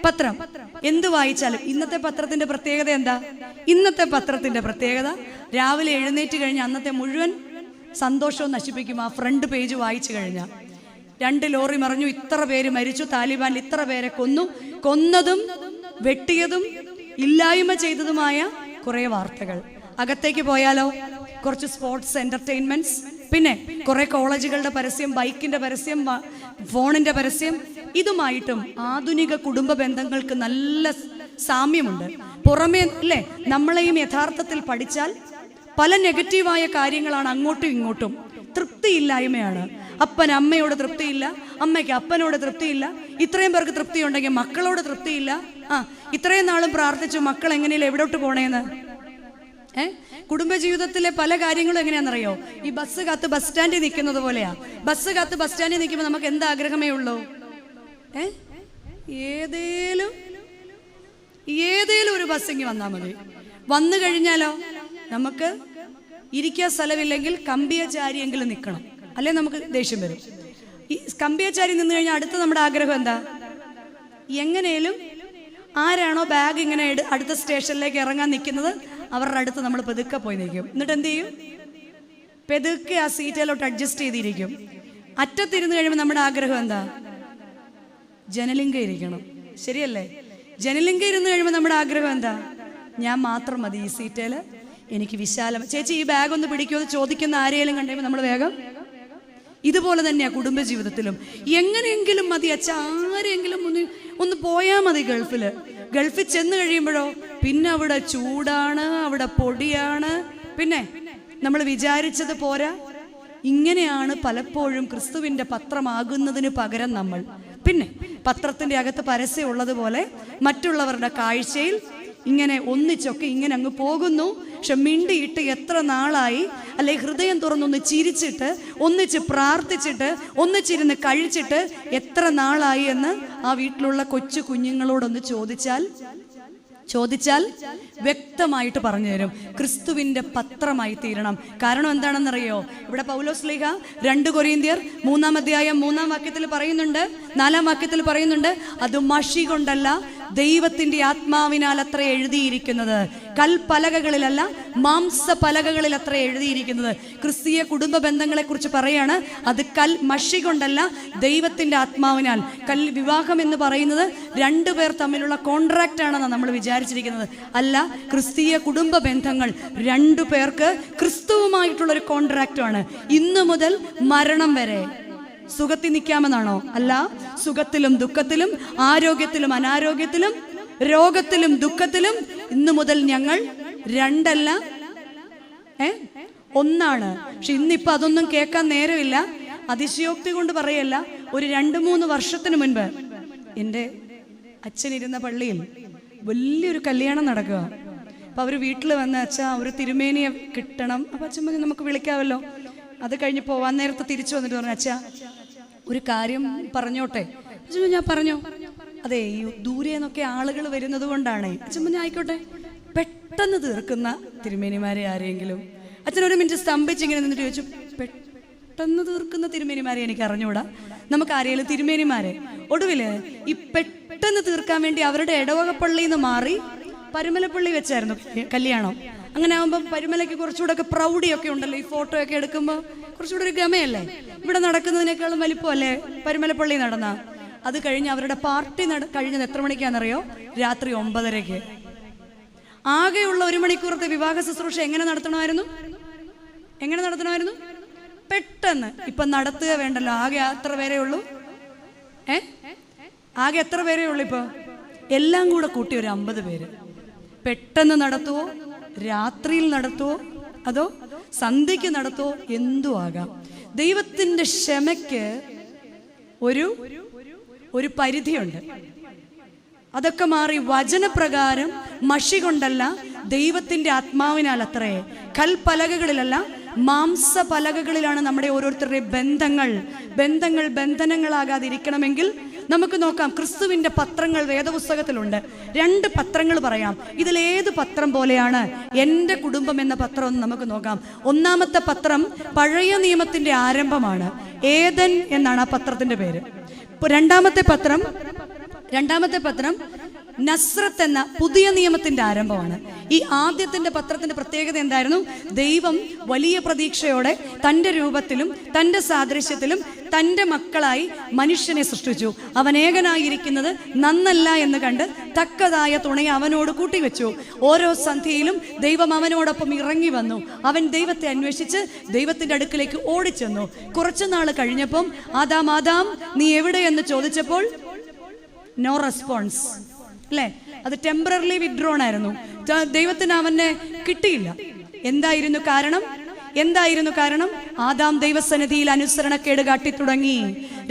പത്രം. എന്ത് വായിച്ചാലും. ഇന്നത്തെ പത്രത്തിന്റെ പ്രത്യേകത എന്താ? ഇന്നത്തെ പത്രത്തിന്റെ പ്രത്യേകത രാവിലെ എഴുന്നേറ്റ് കഴിഞ്ഞാൽ അന്നത്തെ മുഴുവൻ സന്തോഷവും നശിപ്പിക്കും. ആ ഫ്രണ്ട് പേജ് വായിച്ചു കഴിഞ്ഞാൽ 2 ലോറി മറിഞ്ഞു, ഇത്ര പേര് മരിച്ചു, താലിബാനിൽ ഇത്ര പേരെ കൊന്നതും വെട്ടിയതും ഇല്ലായ്മ ചെയ്തതുമായ കുറെ വാർത്തകൾ. അകത്തേക്ക് പോയാലോ കുറച്ച് സ്പോർട്സ്, എന്റർടൈൻമെന്റ്സ്, പിന്നെ കുറെ കോളേജുകളുടെ പരസ്യം, ബൈക്കിന്റെ പരസ്യം, ഫോണിന്റെ പരസ്യം. ഇതുമായിട്ടും ആധുനിക കുടുംബ ബന്ധങ്ങൾക്ക് നല്ല സാമ്യമുണ്ട്. പുറമേ അല്ലേ, നമ്മളെയും യഥാർത്ഥത്തിൽ പഠിച്ചാൽ പല നെഗറ്റീവായ കാര്യങ്ങളാണ് അങ്ങോട്ടും ഇങ്ങോട്ടും. തൃപ്തിയില്ലായ്മയാണ്. അപ്പൻ അമ്മയോട് തൃപ്തിയില്ല, അമ്മയ്ക്ക് അപ്പനോട് തൃപ്തിയില്ല. ഇത്രയും പേർക്ക് തൃപ്തി ഉണ്ടെങ്കിൽ മക്കളോട് തൃപ്തിയില്ല. ഇത്രയും നാളും പ്രാർത്ഥിച്ചു മക്കൾ എങ്ങനെയല്ല എവിടോട്ട് പോണേന്ന്. കുടുംബജീവിതത്തിലെ പല കാര്യങ്ങളും എങ്ങനെയാണെന്നറിയോ? ഈ ബസ് കാത്ത് ബസ് സ്റ്റാൻഡിൽ നിൽക്കുന്നത് പോലെയാ. ബസ് കാത്ത് ബസ് സ്റ്റാൻഡിൽ നിൽക്കുമ്പോൾ നമുക്ക് എന്താ ആഗ്രഹമേ ഉള്ളൂ? ഏതേലും ഒരു ബസ്സിങ്ങി വന്നാൽ മതി. വന്നു കഴിഞ്ഞാലോ നമുക്ക് ഇരിക്കാൻ സ്ഥലമില്ലെങ്കിൽ കമ്പിയച്ചാരിയെങ്കിലും നിൽക്കണം, അല്ലെ നമുക്ക് ദേഷ്യം വരും. ഈ കമ്പിയച്ചാരി നിന്ന് കഴിഞ്ഞാൽ അടുത്ത നമ്മുടെ ആഗ്രഹം എന്താ? എങ്ങനെയും ആരാണോ ബാഗ് ഇങ്ങനെ അടുത്ത സ്റ്റേഷനിലേക്ക് ഇറങ്ങാൻ നിൽക്കുന്നത് അവരുടെ അടുത്ത് നമ്മൾ പെതുക്കെ പോയി നിൽക്കും. എന്നിട്ട് എന്ത് ചെയ്യും? പെതുക്കെ ആ സീറ്റിലോട്ട് അഡ്ജസ്റ്റ് ചെയ്തിരിക്കും. അറ്റത്തിരുന്ന് കഴിയുമ്പോൾ നമ്മുടെ ആഗ്രഹം എന്താ? ജനലിംഗ ഇരിക്കണം, ശരിയല്ലേ? ജനലിംഗ ഇരുന്ന് കഴിയുമ്പോൾ നമ്മുടെ ആഗ്രഹം എന്താ? ഞാൻ മാത്രം മതി ഈ സീറ്റേല്, എനിക്ക് വിശാലം. ചേച്ചി ഈ ബാഗ് ഒന്ന് പിടിക്കുമോ എന്ന് ചോദിക്കുന്ന ആരെയും കണ്ടുകഴിയുമ്പോൾ നമ്മൾ വേഗം. ഇതുപോലെ തന്നെയാ കുടുംബജീവിതത്തിലും. എങ്ങനെയെങ്കിലും മതി അച്ഛ, ആരെങ്കിലും ഒന്ന് പോയാൽ മതി ഗൾഫിൽ ചെന്ന് കഴിയുമ്പോഴോ പിന്നെ അവിടെ ചൂടാണ്, അവിടെ പൊടിയാണ്, പിന്നെ നമ്മൾ വിചാരിച്ചത് പോരാ. ഇങ്ങനെയാണ് പലപ്പോഴും ക്രിസ്തുവിൻ്റെ പത്രമാകുന്നതിന് പകരം നമ്മൾ പിന്നെ പത്രത്തിൻ്റെ അകത്ത് പരസ്യം ഉള്ളതുപോലെ മറ്റുള്ളവരുടെ കാഴ്ചയിൽ ഇങ്ങനെ ഒന്നിച്ചൊക്കെ ഇങ്ങനെ അങ്ങ് പോകുന്നു. പക്ഷെ മിണ്ടിയിട്ട് എത്ര നാളായി, അല്ലെ ഹൃദയം തുറന്നൊന്ന് ചിരിച്ചിട്ട് ഒന്നിച്ച് പ്രാർത്ഥിച്ചിട്ട് ഒന്നിച്ചിരുന്ന് കഴിച്ചിട്ട് എത്ര നാളായി എന്ന് ആ വീട്ടിലുള്ള കൊച്ചു കുഞ്ഞുങ്ങളോടൊന്ന് ചോദിച്ചാൽ വ്യക്തമായിട്ട് പറഞ്ഞു തരും. ക്രിസ്തുവിൻ്റെ പത്രമായി തീരണം. കാരണം എന്താണെന്നറിയോ? ഇവിടെ പൗലോസ് ശ്ലീഹ 2 കൊരിന്ത്യർ 3-ാം അധ്യായം 3-ാം വാക്യത്തിൽ പറയുന്നുണ്ട്, 4-ാം വാക്യത്തിൽ പറയുന്നുണ്ട്, അത് മഷി കൊണ്ടല്ല ദൈവത്തിൻ്റെ ആത്മാവിനാൽ അത്ര എഴുതിയിരിക്കുന്നത്. കൽപ്പലകകളിലല്ല, മാംസപലകകളിൽ അത്ര എഴുതിയിരിക്കുന്നത്. ക്രിസ്തീയ കുടുംബ ബന്ധങ്ങളെ കുറിച്ച് പറയാണ്. അത് മഷി കൊണ്ടല്ല, ദൈവത്തിൻ്റെ ആത്മാവിനാൽ. വിവാഹം എന്ന് പറയുന്നത് 2 പേർ തമ്മിലുള്ള കോൺട്രാക്റ്റ് ആണെന്നാണ് നമ്മൾ വിചാരിച്ചിരിക്കുന്നത്. അല്ല, ക്രിസ്തീയ കുടുംബ ബന്ധങ്ങൾ 2 പേർക്ക് ക്രിസ്തുവുമായിട്ടുള്ളൊരു കോൺട്രാക്റ്റാണ്. ഇന്നു മുതൽ മരണം വരെ സുഖത്തിൽ നിൽക്കാമെന്നാണോ? അല്ല, സുഖത്തിലും ദുഃഖത്തിലും ആരോഗ്യത്തിലും അനാരോഗ്യത്തിലും രോഗത്തിലും ദുഃഖത്തിലും ഇന്നു മുതൽ ഞങ്ങൾ 2 അല്ല 1 പക്ഷെ ഇന്നിപ്പോൾ അതൊന്നും കേൾക്കാൻ നേരമില്ല. അതിശയോക്തി കൊണ്ട് പറയല്ല. ഒരു 2-3 വർഷത്തിന് മുൻപ് എൻ്റെ അച്ഛനിരുന്ന പള്ളിയിൽ വലിയൊരു കല്യാണം നടക്കുക. അപ്പം അവർ വീട്ടിൽ വന്ന്, അച്ഛാ ഒരു തിരുമേനിയെ കിട്ടണം. അപ്പം അച്ഛൻ പറഞ്ഞു നമുക്ക് വിളിക്കാമല്ലോ. അത് കഴിഞ്ഞ് പോവാൻ നേരത്തെ തിരിച്ചു വന്നിട്ട് പറഞ്ഞു, അച്ഛാ ഒരു കാര്യം പറഞ്ഞോട്ടെ. അച്ഛൻ ഞാൻ പറഞ്ഞോ. അതെ, ഈ ദൂരെ നിന്നൊക്കെ ആളുകൾ വരുന്നത് കൊണ്ടാണ്. അച്ഛൻ പറഞ്ഞു ആയിക്കോട്ടെ. പെട്ടെന്ന് തീർക്കുന്ന തിരുമേനിമാരെ ആരെങ്കിലും. അച്ഛൻ ഒരു മിനിറ്റ് സ്തംഭിച്ചിങ്ങനെ നിന്നിട്ട് ചോദിച്ചു, പെട്ടെന്ന് തീർക്കുന്ന തിരുമേനിമാരെ എനിക്ക് അറിഞ്ഞൂടാ, നമുക്ക് ആരെങ്കിലും തിരുമേനിമാരെ. ഒടുവില് ഈ പെട്ടെന്ന് തീർക്കാൻ വേണ്ടി അവരുടെ ഇടവകപ്പള്ളിയിൽ നിന്ന് മാറി പരുമലപ്പള്ളി വെച്ചായിരുന്നു കല്യാണം. അങ്ങനെ ആകുമ്പോൾ പരുമലയ്ക്ക് കുറച്ചുകൂടെ ഒക്കെ പ്രൗഢിയൊക്കെ ഉണ്ടല്ലോ. ഈ ഫോട്ടോ ഒക്കെ എടുക്കുമ്പോൾ കുറച്ചുകൂടെ ഒരു ഗമയല്ലേ? ഇവിടെ നടക്കുന്നതിനേക്കാളും വലിപ്പമല്ലേ പരുമലപ്പള്ളി നടന്ന. അത് കഴിഞ്ഞ് അവരുടെ പാർട്ടി കഴിഞ്ഞത് എത്ര മണിക്കാണെന്നറിയോ? രാത്രി 9:30. ആകെയുള്ള 1 മണിക്കൂറത്തെ വിവാഹ ശുശ്രൂഷ എങ്ങനെ നടത്തണമായിരുന്നു? പെട്ടെന്ന്. ഇപ്പൊ നടത്തുക വേണ്ടല്ലോ. ആകെ എത്ര പേരേ ഉള്ളൂ? ആകെ എത്ര പേരേ ഉള്ളൂ? ഇപ്പൊ എല്ലാം കൂടെ കൂട്ടി ഒരു 50 പേര്. പെട്ടെന്ന് നടത്തുവോ, രാത്രിയിൽ നടത്തുവോ, അതോ സന്ധ്യയ്ക്ക് നടത്തുവോ, എന്തു ആകാം. ദൈവത്തിൻ്റെ ക്ഷമയ്ക്ക് ഒരു പരിധിയുണ്ട്. അതൊക്കെ മാറി വചനപ്രകാരം മഷി കൊണ്ടല്ല, ദൈവത്തിൻ്റെ ആത്മാവിനാൽ അത്രേ. കൽപ്പലകകളിലല്ല, മാംസപലകകളിലാണ് നമ്മുടെ ഓരോരുത്തരുടെയും ബന്ധനങ്ങളാകാതിരിക്കണമെങ്കിൽ നമുക്ക് നോക്കാം. ക്രിസ്തുവിൻ്റെ പത്രങ്ങൾ വേദപുസ്തകത്തിലുണ്ട്. 2 പത്രങ്ങൾ പറയാം. ഇതിലേത് പത്രം പോലെയാണ് എൻ്റെ കുടുംബം എന്ന പത്രം എന്ന് നമുക്ക് നോക്കാം. 1-ാമത്തെ പത്രം പഴയ നിയമത്തിൻ്റെ ആരംഭമാണ്. ഏദൻ എന്നാണ് ആ പത്രത്തിൻ്റെ പേര്. രണ്ടാമത്തെ പത്രം നസ്രത്ത് എന്ന പുതിയ നിയമത്തിന്റെ ആരംഭമാണ്. ഈ ആദ്യത്തിന്റെ പത്രത്തിന്റെ പ്രത്യേകത എന്തായിരുന്നു? ദൈവം വലിയ പ്രതീക്ഷയോടെ തൻ്റെ രൂപത്തിലും തൻ്റെ സാദൃശ്യത്തിലും തൻ്റെ മക്കളായി മനുഷ്യനെ സൃഷ്ടിച്ചു. അവൻ ഏകനായിരിക്കുന്നത് നന്നല്ല എന്ന് കണ്ട് തക്കതായ തുണയെ അവനോട് കൂട്ടിവെച്ചു. ഓരോ സന്ധ്യയിലും ദൈവം അവനോടൊപ്പം ഇറങ്ങി വന്നു. അവൻ ദൈവത്തെ അന്വേഷിച്ച് ദൈവത്തിന്റെ അടുക്കിലേക്ക് ഓടിച്ചെന്നു. കുറച്ചുനാൾ കഴിഞ്ഞപ്പം ആദാം നീ എവിടെയെന്ന് ചോദിച്ചപ്പോൾ നോ റെസ്പോൺസ്, അല്ലേ? അത് ടെമ്പററിലി വിഡ്രോൺ ആയിരുന്നു. ദൈവത്തിന് അവനെ കിട്ടിയില്ല. എന്തായിരുന്നു കാരണം? ആദാം ദൈവസന്നിധിയിൽ അനുസരണക്കേട് കാട്ടി തുടങ്ങി.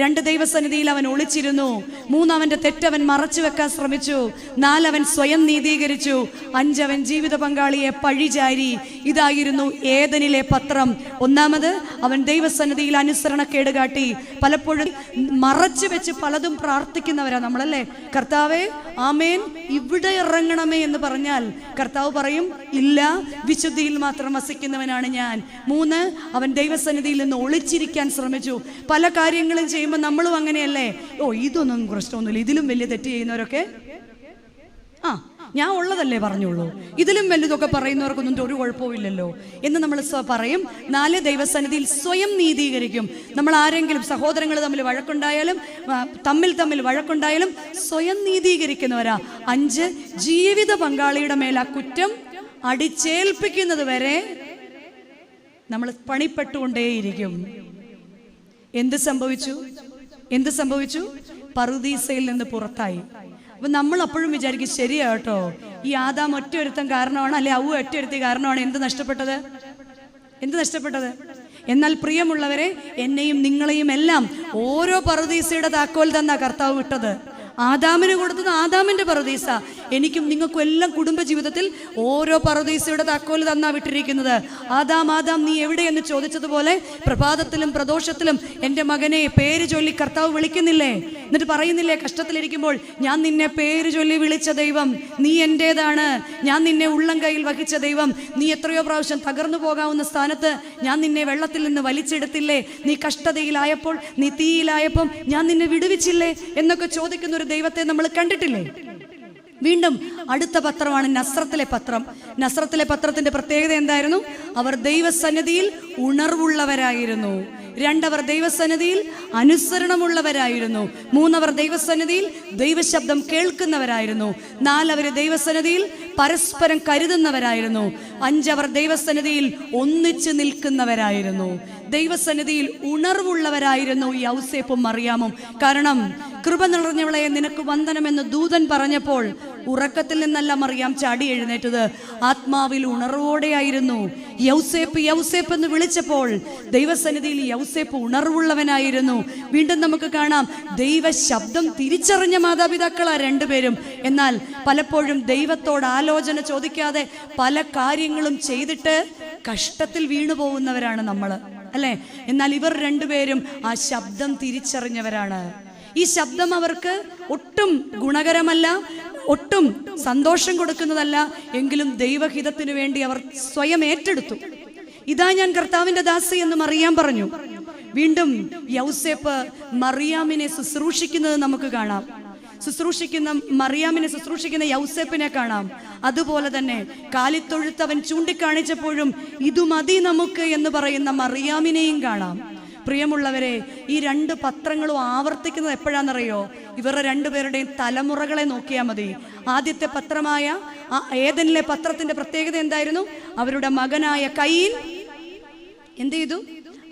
2 ദൈവസന്നിധിയിൽ അവൻ ഒളിച്ചിരുന്നു. 3 അവന്റെ തെറ്റവൻ മറച്ചു വെക്കാൻ ശ്രമിച്ചു. 4 അവൻ സ്വയം നീതീകരിച്ചു. 5 അവൻ ജീവിത പങ്കാളിയെ പഴിചാരി. ഇതായിരുന്നു ഏദനിലെ പത്രം. ഒന്നാമത് അവൻ ദൈവസന്നിധിയിൽ അനുസരണക്കേട് കാട്ടി. പലപ്പോഴും മറച്ചു വെച്ച് പലതും പ്രാർത്ഥിക്കുന്നവരാ നമ്മളല്ലേ. കർത്താവേ ആമേൻ ഇവിടെ ഇറങ്ങണമേ എന്ന് പറഞ്ഞാൽ കർത്താവ് പറയും ഇല്ല, വിശുദ്ധിയിൽ മാത്രം വസിക്കുന്നവനാണ് ഞാൻ. 3 അവൻ ദൈവസന്നിധിയിൽ നിന്ന് ഒളിച്ചിരിക്കാൻ ശ്രമിച്ചു. പല കാര്യങ്ങളും ചെയ്യുമ്പോൾ നമ്മളും അങ്ങനെയല്ലേ, ഇതൊന്നും പ്രശ്നമൊന്നുമില്ല, ഇതിലും വലിയ തെറ്റ് ചെയ്യുന്നവരൊക്കെ ഞാൻ ഉള്ളതല്ലേ പറഞ്ഞുള്ളൂ, ഇതിലും വലുതൊക്കെ പറയുന്നവർക്കൊന്നും ഒരു കുഴപ്പമില്ലല്ലോ എന്ന് നമ്മൾ പറയും. 4 ദൈവസന്നിധിയിൽ സ്വയം നീതീകരിക്കും. നമ്മൾ ആരെങ്കിലും സഹോദരങ്ങൾ തമ്മിൽ വഴക്കുണ്ടായാലും സ്വയം നീതീകരിക്കുന്നവരാ. 5 ജീവിത പങ്കാളിയുടെ മേൽ ആ കുറ്റം അടിച്ചേൽപ്പിക്കുന്നത് വരെ നമ്മൾ പണിപ്പെട്ടുകൊണ്ടേയിരിക്കും. എന്ത് സംഭവിച്ചു? പറുദീസയിൽ നിന്ന് പുറത്തായി. അപ്പൊ നമ്മൾ അപ്പോഴും വിചാരിക്കും ശരിയാ കേട്ടോ, ഈ ആദാം ഒറ്റയൊരുത്തൻ കാരണമാണ്, അല്ലെ അവ ഒറ്റയൊരുത്തി കാരണമാണ് എന്ത് നഷ്ടപ്പെട്ടത്. എന്നാൽ പ്രിയമുള്ളവരെ, എന്നെയും നിങ്ങളെയും എല്ലാം ഓരോ പറുദീസയുടെ താക്കോൽ തന്നാ കർത്താവ് വിട്ടത്. ആദാമിന് കൊടുത്തത് ആദാമിന്റെ പറുദീസ. എനിക്കും നിങ്ങൾക്കും എല്ലാം കുടുംബജീവിതത്തിൽ ഓരോ പറുദീസയുടെ താക്കോൽ തന്നാ വിട്ടിരിക്കുന്നത്. ആദാം നീ എവിടെയെന്ന് ചോദിച്ചതുപോലെ പ്രഭാതത്തിലും പ്രദോഷത്തിലും എൻ്റെ മകനെ പേര് ചൊല്ലി കർത്താവ് വിളിക്കുന്നില്ലേ? എന്നിട്ട് പറയുന്നില്ലേ കഷ്ടത്തിലിരിക്കുമ്പോൾ, ഞാൻ നിന്നെ പേര് ചൊല്ലി വിളിച്ച ദൈവം, നീ എൻ്റേതാണ്, ഞാൻ നിന്നെ ഉള്ളം കയ്യിൽ വഹിച്ച ദൈവം, നീ എത്രയോ പ്രാവശ്യം തകർന്നു പോകാവുന്ന സ്ഥാനത്ത് ഞാൻ നിന്നെ വെള്ളത്തിൽ നിന്ന് വലിച്ചെടുത്തില്ലേ, നീ കഷ്ടതയിലായപ്പോൾ, നീ തീയിലായപ്പോൾ ഞാൻ നിന്നെ വിടുവിച്ചില്ലേ എന്നൊക്കെ ചോദിക്കുന്ന ഒരു ദൈവത്തെ നമ്മൾ കണ്ടിട്ടില്ലേ? വീണ്ടും അടുത്ത പത്രമാണ് നസ്രത്തിലെ പത്രം. നസ്രത്തിലെ പത്രത്തിന്റെ പ്രത്യേകത എന്തായിരുന്നു? അവർ ദൈവസന്നിധിയിൽ ഉണർവുള്ളവരായിരുന്നു. 2 അവർ ദൈവസന്നിധിയിൽ അനുസരണമുള്ളവരായിരുന്നു. 3 അവർ ദൈവസന്നിധിയിൽ ദൈവശബ്ദം കേൾക്കുന്നവരായിരുന്നു. 4 അവർ ദൈവസന്നിധിയിൽ പരസ്പരം കരുതുന്നവരായിരുന്നു. 5 അവർ ദൈവസന്നിധിയിൽ ഒന്നിച്ചു നിൽക്കുന്നവരായിരുന്നു. ദൈവസന്നിധിയിൽ ഉണർവുള്ളവരായിരുന്നു ഈ യൗസേപ്പും മറിയാമും. കാരണം കൃപ നിറഞ്ഞവളെ നിനക്ക് വന്ദനമെന്ന് ദൂതൻ പറഞ്ഞപ്പോൾ ഉറക്കത്തിൽ നിന്നല്ല മറിയാം ചാടി എഴുന്നേറ്റത്, ആത്മാവിൽ ഉണർവോടെയായിരുന്നു. യൗസേപ്പ് എന്ന് വിളിച്ചപ്പോൾ ദൈവസന്നിധിയിൽ യൗസേപ്പ് ഉണർവുള്ളവനായിരുന്നു. വീണ്ടും നമുക്ക് കാണാം, ദൈവ ശബ്ദം തിരിച്ചറിഞ്ഞ മാതാപിതാക്കളാ 2 പേരും. എന്നാൽ പലപ്പോഴും ദൈവത്തോട് ആലോചന ചോദിക്കാതെ പല കാര്യങ്ങളും ചെയ്തിട്ട് കഷ്ടത്തിൽ വീണു പോകുന്നവരാണ് നമ്മൾ, അല്ലേ? എന്നാൽ ഇവർ 2 പേരും ആ ശബ്ദം തിരിച്ചറിഞ്ഞവരാണ്. ഈ ശബ്ദം അവർക്ക് ഒട്ടും ഗുണകരമല്ല, ഒട്ടും സന്തോഷം കൊടുക്കുന്നതല്ല. എങ്കിലും ദൈവഹിതത്തിനു വേണ്ടി അവർ സ്വയം ഏറ്റെടുത്തു. ഇതാ ഞാൻ കർത്താവിന്റെ ദാസി എന്ന് മറിയാം പറഞ്ഞു. വീണ്ടും യൗസേപ്പ് മറിയാമിനെ ശുശ്രൂഷിക്കുന്നത് നമുക്ക് കാണാം. മറിയാമിനെ ശുശ്രൂഷിക്കുന്ന യൗസേപ്പിനെ കാണാം. അതുപോലെ തന്നെ കാലിത്തൊഴുത്തവൻ ചൂണ്ടിക്കാണിച്ചപ്പോഴും ഇതു മതി നമുക്ക് എന്ന് പറയുന്ന മറിയാമിനെയും കാണാം. പ്രിയമുള്ളവരെ, ഈ 2 പത്രങ്ങളും ആവർത്തിക്കുന്നത് എപ്പോഴാണെന്നറിയോ? ഇവരുടെ 2 പേരുടെയും തലമുറകളെ നോക്കിയാൽ മതി. ആദ്യത്തെ പത്രമായ ഏദനിലെ പത്രത്തിന്റെ പ്രത്യേകത എന്തായിരുന്നു? അവരുടെ മകനായ കയീൻ എന്ത് ചെയ്തു?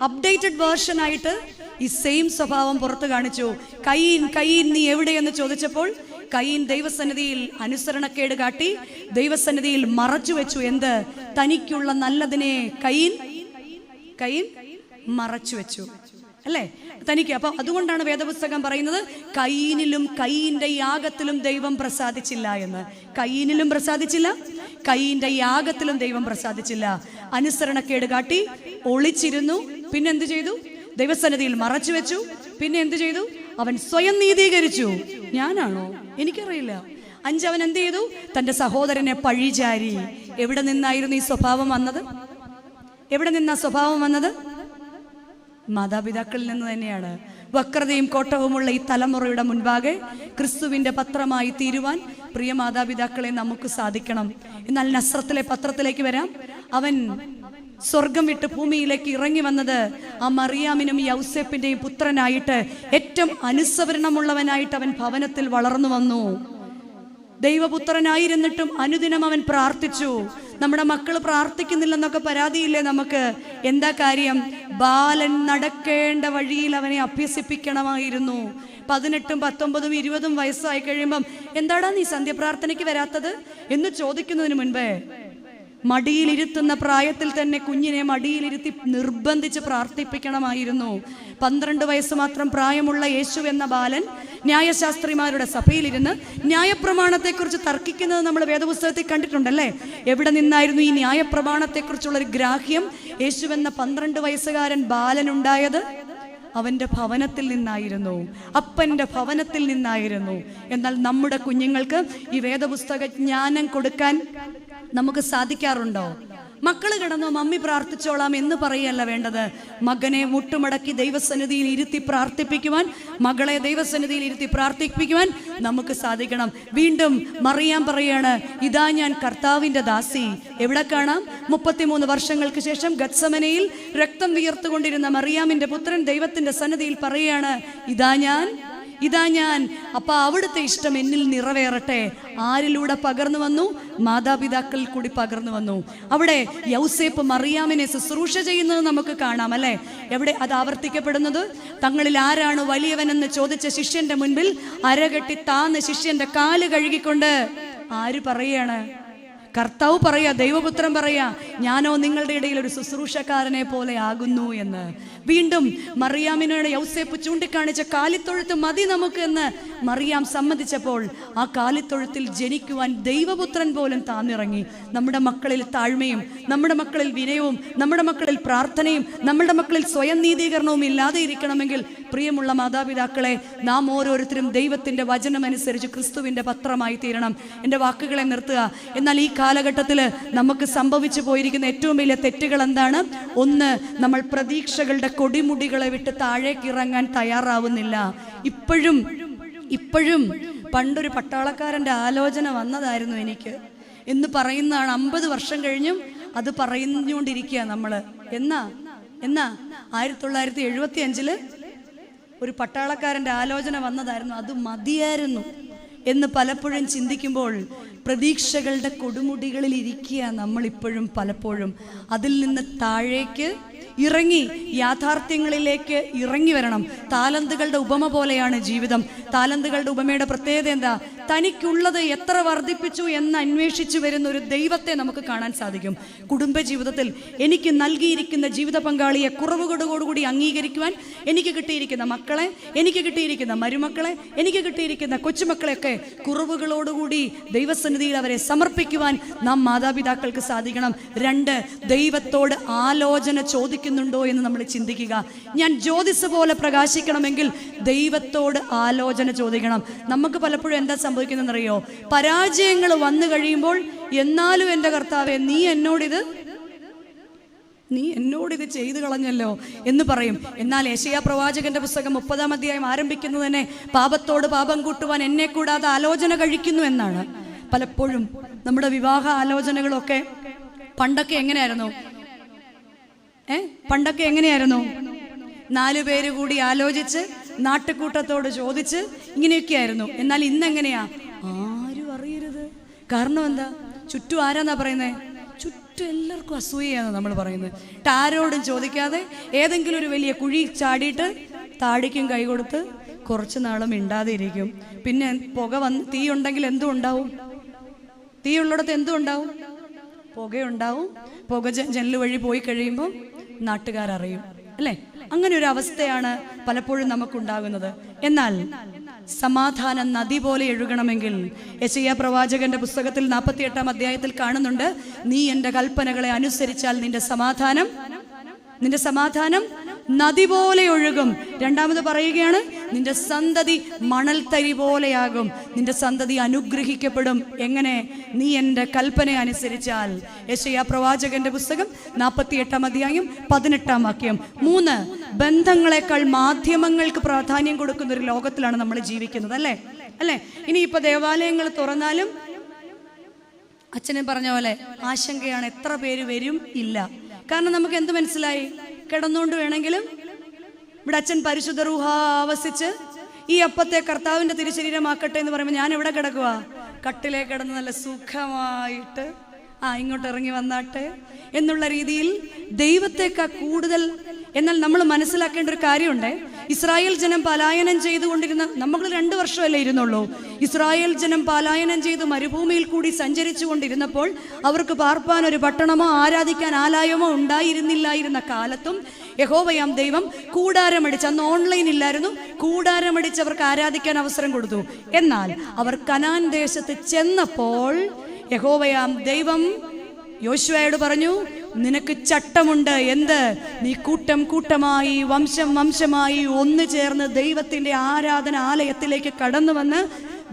അപ്ഡേറ്റഡ് വേർഷൻ ആയിട്ട് ഈ സെയിം സ്വഭാവം പുറത്തു കാണിച്ചു. കയീൻ നീ എവിടെയെന്ന് ചോദിച്ചപ്പോൾ കയീൻ ദൈവസന്നിധിയിൽ അനുസരണക്കേട് കാട്ടി, ദൈവസന്നിധിയിൽ മറച്ചു വെച്ചു. എന്ത്? തനിക്കുള്ള നല്ലതിനെ കയീൻ മറച്ചു വെച്ചു, അല്ലേ? തനിക്ക്. അപ്പൊ അതുകൊണ്ടാണ് വേദപുസ്തകം പറയുന്നത് കയീനിലും കയീന്റെ യാഗത്തിലും ദൈവം പ്രസാദിച്ചില്ല എന്ന്. കയീനിലും പ്രസാദിച്ചില്ല, കയീന്റെ യാഗത്തിലും ദൈവം പ്രസാദിച്ചില്ല. അനുസരണക്കേട് കാട്ടി, ഒളിച്ചിരുന്നു. പിന്നെ എന്ത് ചെയ്തു? ദൈവസന്നിധിയിൽ മറച്ചു വെച്ചു. പിന്നെ എന്ത് ചെയ്തു? അവൻ സ്വയം നീതീകരിച്ചു. ഞാനാണോ? എനിക്കറിയില്ല. 5 അവൻ എന്ത് ചെയ്തു? തൻ്റെ സഹോദരനെ പഴിചാരി. എവിടെ നിന്നായിരുന്നു ഈ സ്വഭാവം വന്നത്? എവിടെ നിന്നാ സ്വഭാവം വന്നത്? മാതാപിതാക്കളിൽ നിന്ന് തന്നെയാണ്. വക്രതയും കോട്ടവുമുള്ള ഈ തലമുറയുടെ മുൻപാകെ ക്രിസ്തുവിൻ്റെ പത്രമായി തീരുവാൻ പ്രിയ മാതാപിതാക്കളെ നമുക്ക് സാധിക്കണം. എന്നാൽ നസ്രത്തിലെ പത്രത്തിലേക്ക് വരാം. അവൻ സ്വർഗം വിട്ട് ഭൂമിയിലേക്ക് ഇറങ്ങി വന്നത് ആ മറിയാമിനും യൗസേപ്പിന്റെയും പുത്രനായിട്ട്, ഏറ്റവും അനുസരണമുള്ളവനായിട്ട് അവൻ ഭവനത്തിൽ വളർന്നു വന്നു. ദൈവപുത്രനായിരുന്നിട്ടും അനുദിനം അവൻ പ്രാർത്ഥിച്ചു. നമ്മുടെ മക്കൾ പ്രാർത്ഥിക്കുന്നില്ലെന്നൊക്കെ പരാതിയില്ലേ നമുക്ക്? എന്താ കാര്യം? ബാലൻ നടക്കേണ്ട വഴിയിൽ അവനെ അഭ്യസിപ്പിക്കണമായിരുന്നു. 18, 19, 20 വയസ്സായി കഴിയുമ്പം എന്താടാ നീ സന്ധ്യപ്രാർത്ഥനയ്ക്ക് വരാത്തത് എന്ന് ചോദിക്കുന്നതിന് മുൻപേ മടിയിലിരുത്തുന്ന പ്രായത്തിൽ തന്നെ കുഞ്ഞിനെ മടിയിലിരുത്തി നിർബന്ധിച്ച് പ്രാർത്ഥിപ്പിക്കണമായിരുന്നു. 12 വയസ്സ് മാത്രം പ്രായമുള്ള യേശു എന്ന ബാലൻ ന്യായശാസ്ത്രിമാരുടെ സഭയിലിരുന്ന് ന്യായപ്രമാണത്തെക്കുറിച്ച് തർക്കിക്കുന്നത് നമ്മൾ വേദപുസ്തകത്തിൽ കണ്ടിട്ടുണ്ടല്ലേ? എവിടെ നിന്നായിരുന്നു ഈ ന്യായപ്രമാണത്തെക്കുറിച്ചുള്ളൊരു ഗ്രാഹ്യം യേശുവെന്ന 12 വയസ്സുകാരൻ ബാലനുണ്ടായത്? അവൻ്റെ ഭവനത്തിൽ നിന്നായിരുന്നു, അപ്പൻ്റെ ഭവനത്തിൽ നിന്നായിരുന്നു. എന്നാൽ നമ്മുടെ കുഞ്ഞുങ്ങൾക്ക് ഈ വേദപുസ്തക ജ്ഞാനം കൊടുക്കാൻ നമുക്ക് സാധിക്കാറുണ്ടോ? മക്കള് കിടന്നോ മമ്മി പ്രാർത്ഥിച്ചോളാം എന്ന് പറയല്ല വേണ്ടത്. മകനെ മുട്ടുമടക്കി ദൈവസന്നിധിയിൽ ഇരുത്തി പ്രാർത്ഥിപ്പിക്കുവാൻ, മകളെ ദൈവസന്നിധിയിൽ ഇരുത്തി പ്രാർത്ഥിപ്പിക്കുവാൻ നമുക്ക് സാധിക്കണം. വീണ്ടും മറിയാം പറയാണ്, ഇതാ ഞാൻ കർത്താവിൻ്റെ ദാസി. എവിടെ കാണാം? 33 വർഷങ്ങൾക്ക് ശേഷം ഗത്സമനയിൽ രക്തം വിയർത്തുകൊണ്ടിരുന്ന മറിയാമിൻ്റെ പുത്രൻ ദൈവത്തിൻ്റെ സന്നിധിയിൽ പറയാണ്, ഇതാ ഞാൻ. അപ്പൊ അവിടുത്തെ ഇഷ്ടം എന്നിൽ നിറവേറട്ടെ. ആരിലൂടെ പകർന്നു വന്നു? മാതാപിതാക്കളിൽ കൂടി പകർന്നു വന്നു. അവിടെ യൗസേപ്പ് മറിയാമിനെ ശുശ്രൂഷ ചെയ്യുന്നത് നമുക്ക് കാണാം അല്ലെ? എവിടെ അത് ആവർത്തിക്കപ്പെടുന്നത്? തങ്ങളിൽ ആരാണ് വലിയവനെന്ന് ചോദിച്ച ശിഷ്യന്റെ മുൻപിൽ അരകെട്ടി താന്ന് ശിഷ്യന്റെ കാല് കഴുകിക്കൊണ്ട് ആര് പറയാണ്? കർത്താവ് പറയാ, ദൈവപുത്രൻ പറയാ, ഞാനോ നിങ്ങളുടെ ഇടയിൽ ഒരു ശുശ്രൂഷക്കാരനെ പോലെ ആകുന്നു എന്ന്. വീണ്ടും മറിയാമിനോട് യൗസേപ്പ് ചൂണ്ടിക്കാണിച്ച കാലിത്തൊഴുത്ത് മതി നമുക്ക് എന്ന് മറിയാം സമ്മതിച്ചപ്പോൾ ആ കാലിത്തൊഴുത്തിൽ ജനിക്കുവാൻ ദൈവപുത്രൻ പോലും താന്നിറങ്ങി. നമ്മുടെ മക്കളിൽ താഴ്മയും, നമ്മുടെ മക്കളിൽ വിനയവും, നമ്മുടെ മക്കളിൽ പ്രാർത്ഥനയും, നമ്മുടെ മക്കളിൽ സ്വയം നീതീകരണവും ഇല്ലാതെ ഇരിക്കണമെങ്കിൽ പ്രിയമുള്ള മാതാപിതാക്കളെ, നാം ഓരോരുത്തരും ദൈവത്തിൻ്റെ വചനമനുസരിച്ച് ക്രിസ്തുവിൻ്റെ പത്രമായി തീരണം. എൻ്റെ വാക്കുകളെ നിർത്തുക. എന്നാൽ ഈ കാലഘട്ടത്തിൽ നമുക്ക് സംഭവിച്ചു പോയിരിക്കുന്ന ഏറ്റവും വലിയ തെറ്റുകൾ എന്താണ്? ഒന്ന്, നമ്മൾ പ്രതീക്ഷകളുടെ കൊടിമുടികളെ വിട്ട് താഴേക്ക് ഇറങ്ങാൻ തയ്യാറാവുന്നില്ല. ഇപ്പോഴും പണ്ടൊരു പട്ടാളക്കാരൻ്റെ ആലോചന വന്നതായിരുന്നു എനിക്ക് എന്ന് പറയുന്നതാണ്. 50 വർഷം കഴിഞ്ഞും അത് പറഞ്ഞുകൊണ്ടിരിക്കുക നമ്മൾ. എന്നാ 1975 ഒരു പട്ടാളക്കാരൻ്റെ ആലോചന വന്നതായിരുന്നു. അത് മതിയായിരുന്നു എന്ന് പലപ്പോഴും ചിന്തിക്കുമ്പോൾ പ്രതീക്ഷകളുടെ കൊടുമുടികളിൽ ഇരിക്കുക നമ്മളിപ്പോഴും പലപ്പോഴും. അതിൽ നിന്ന് താഴേക്ക് ഇറങ്ങി യാഥാർത്ഥ്യങ്ങളിലേക്ക് ഇറങ്ങി വരണം. താലന്തുകളുടെ ഉപമ പോലെയാണ് ജീവിതം. താലന്തുകളുടെ ഉപമയുടെ പ്രത്യേകത എന്താ? തനിക്കുള്ളത് എത്ര വർദ്ധിപ്പിച്ചു എന്ന് അന്വേഷിച്ചു വരുന്ന ഒരു ദൈവത്തെ നമുക്ക് കാണാൻ സാധിക്കും. കുടുംബജീവിതത്തിൽ എനിക്ക് നൽകിയിരിക്കുന്ന ജീവിത പങ്കാളിയെ കുറവുകളോടുകൂടി അംഗീകരിക്കുവാൻ, എനിക്ക് കിട്ടിയിരിക്കുന്ന മക്കളെ, എനിക്ക് കിട്ടിയിരിക്കുന്ന മരുമക്കളെ, എനിക്ക് കിട്ടിയിരിക്കുന്ന കൊച്ചുമക്കളെയൊക്കെ കുറവുകളോടുകൂടി ദൈവസന്നിധിയിൽ അവരെ സമർപ്പിക്കുവാൻ നാം മാതാപിതാക്കൾക്ക് സാധിക്കണം. 2, ദൈവത്തോട് ആലോചന ചോദിക്കുന്നുണ്ടോ എന്ന് നമ്മൾ ചിന്തിക്കുക. ഞാൻ ജ്യോതിസ് പോലെ പ്രകാശിക്കണമെങ്കിൽ ദൈവത്തോട് ആലോചന ചോദിക്കണം. നമുക്ക് പലപ്പോഴും എന്താ സംഭവിക്കുന്നതെന്നറിയോ? പരാജയങ്ങൾ വന്നു കഴിയുമ്പോൾ എന്നാലും എൻ്റെ കർത്താവേ നീ എന്നോടിത് ചെയ്തു കളഞ്ഞല്ലോ എന്ന് പറയും. എന്നാൽ യെശയ്യാ പ്രവാചകന്റെ പുസ്തകം 30-ാം അധ്യായം ആരംഭിക്കുന്നത് തന്നെ പാപത്തോട് പാപം കൂട്ടുവാൻ എന്നെ കൂടാതെ ആലോചന കഴിക്കുന്നു എന്നാണ്. പലപ്പോഴും നമ്മുടെ വിവാഹ ആലോചനകളൊക്കെ പണ്ടൊക്കെ എങ്ങനെയായിരുന്നു? 4 പേര് കൂടി ആലോചിച്ച് നാട്ടുകൂട്ടത്തോട് ചോദിച്ച് ഇങ്ങനെയൊക്കെയായിരുന്നു. എന്നാൽ ഇന്നെങ്ങനെയാ? ആരും അറിയരുത്. കാരണം എന്താ? ചുറ്റും ആരാന്നാ പറയുന്നത്? ചുറ്റും എല്ലാവർക്കും അസൂയയാണ് നമ്മൾ പറയുന്നത്. ആരോടും ചോദിക്കാതെ ഏതെങ്കിലും ഒരു വലിയ കുഴി ചാടിയിട്ട് താടിക്കും കൈ കൊടുത്ത് കുറച്ച് നാളും മിണ്ടാതെ ഇരിക്കും. പിന്നെ തീ ഉണ്ടെങ്കിൽ എന്തും ഉണ്ടാവും. തീ ഉള്ളിടത്ത് എന്തും ഉണ്ടാവും? പുകയുണ്ടാവും. പുക ജനല് വഴി പോയി കഴിയുമ്പോൾ നാട്ടുകാരറിയും അല്ലേ? അങ്ങനെ ഒരു അവസ്ഥയാണ് പലപ്പോഴും നമുക്കുണ്ടാകുന്നത്. എന്നാൽ സമാധാനം നദി പോലെ ഒഴുകണമെങ്കിൽ യെശയ്യാ പ്രവാചകന്റെ പുസ്തകത്തിൽ 48-ാം അധ്യായത്തിൽ കാണുന്നുണ്ട്, നീ എൻ്റെ കൽപ്പനകളെ അനുസരിച്ചാൽ നിന്റെ സമാധാനം നദി പോലെ ഒഴുകും. രണ്ടാമത് പറയുകയാണ്, നിന്റെ സന്തതി മണൽത്തരി പോലെയാകും. നിന്റെ സന്തതി അനുഗ്രഹിക്കപ്പെടും. എങ്ങനെ? നീ എൻ്റെ കൽപ്പന അനുസരിച്ചാൽ. യെശയ്യാ പ്രവാചകന്റെ പുസ്തകം 48 അധ്യായം 18 വാക്യം. 3, ബന്ധങ്ങളെക്കാൾ മാധ്യമങ്ങൾക്ക് പ്രാധാന്യം കൊടുക്കുന്ന ഒരു ലോകത്തിലാണ് നമ്മൾ ജീവിക്കുന്നത്, അല്ലേ? ഇനിയിപ്പോൾ ദേവാലയങ്ങൾ തുറന്നാലും അച്ഛനെ പറഞ്ഞ പോലെ ആശങ്കയാണ്. എത്ര പേര് വരും? ഇല്ല. കാരണം നമുക്ക് എന്ത് മനസ്സിലായി? കിടന്നുകൊണ്ട് വേണമെങ്കിലും ഇവിടെ അച്ഛൻ പരിശുദ്ധ റൂഹ ആവസിച്ച് ഈ അപ്പത്തെ കർത്താവിൻ്റെ തിരുശരീരമാക്കട്ടെ എന്ന് പറയുമ്പോൾ ഞാൻ എവിടെ കിടക്കുക? കട്ടിലേ കിടന്ന് നല്ല സുഖമായിട്ട് ഇങ്ങോട്ട് ഇറങ്ങി വന്നാട്ടെ എന്നുള്ള രീതിയിൽ ദൈവത്തേക്കാൾ കൂടുതൽ. എന്നാൽ നമ്മൾ മനസ്സിലാക്കേണ്ട ഒരു കാര്യമുണ്ട്. ഇസ്രായേൽ ജനം പലായനം ചെയ്തുകൊണ്ടിരുന്ന, നമ്മൾ 2 വർഷമല്ലേ ഇരുന്നുള്ളൂ. ഇസ്രായേൽ ജനം പലായനം ചെയ്ത് മരുഭൂമിയിൽ കൂടി സഞ്ചരിച്ചു കൊണ്ടിരുന്നപ്പോൾ അവർക്ക് പാർപ്പാൻ ഒരു പട്ടണമോ ആരാധിക്കാൻ ആലയമോ ഉണ്ടായിരുന്നില്ലായിരുന്ന കാലത്തും യഹോവയാം ദൈവം കൂടാരമടിച്ച്, അന്ന് ഓൺലൈൻ ഇല്ലായിരുന്നു, കൂടാരമടിച്ച് അവർക്ക് ആരാധിക്കാൻ അവസരം കൊടുത്തു. എന്നാൽ അവർ കനാൻ ദേശത്ത് ചെന്നപ്പോൾ യഹോവയാം ദൈവം യോശുവയോട് പറഞ്ഞു, നിനക്ക് ചട്ടമുണ്ട്. എന്ത്? നീ കൂട്ടം കൂട്ടമായി, വംശം വംശമായി ഒന്നു ചേർന്ന് ദൈവത്തിൻ്റെ ആരാധന ആലയത്തിലേക്ക് കടന്നു വന്ന്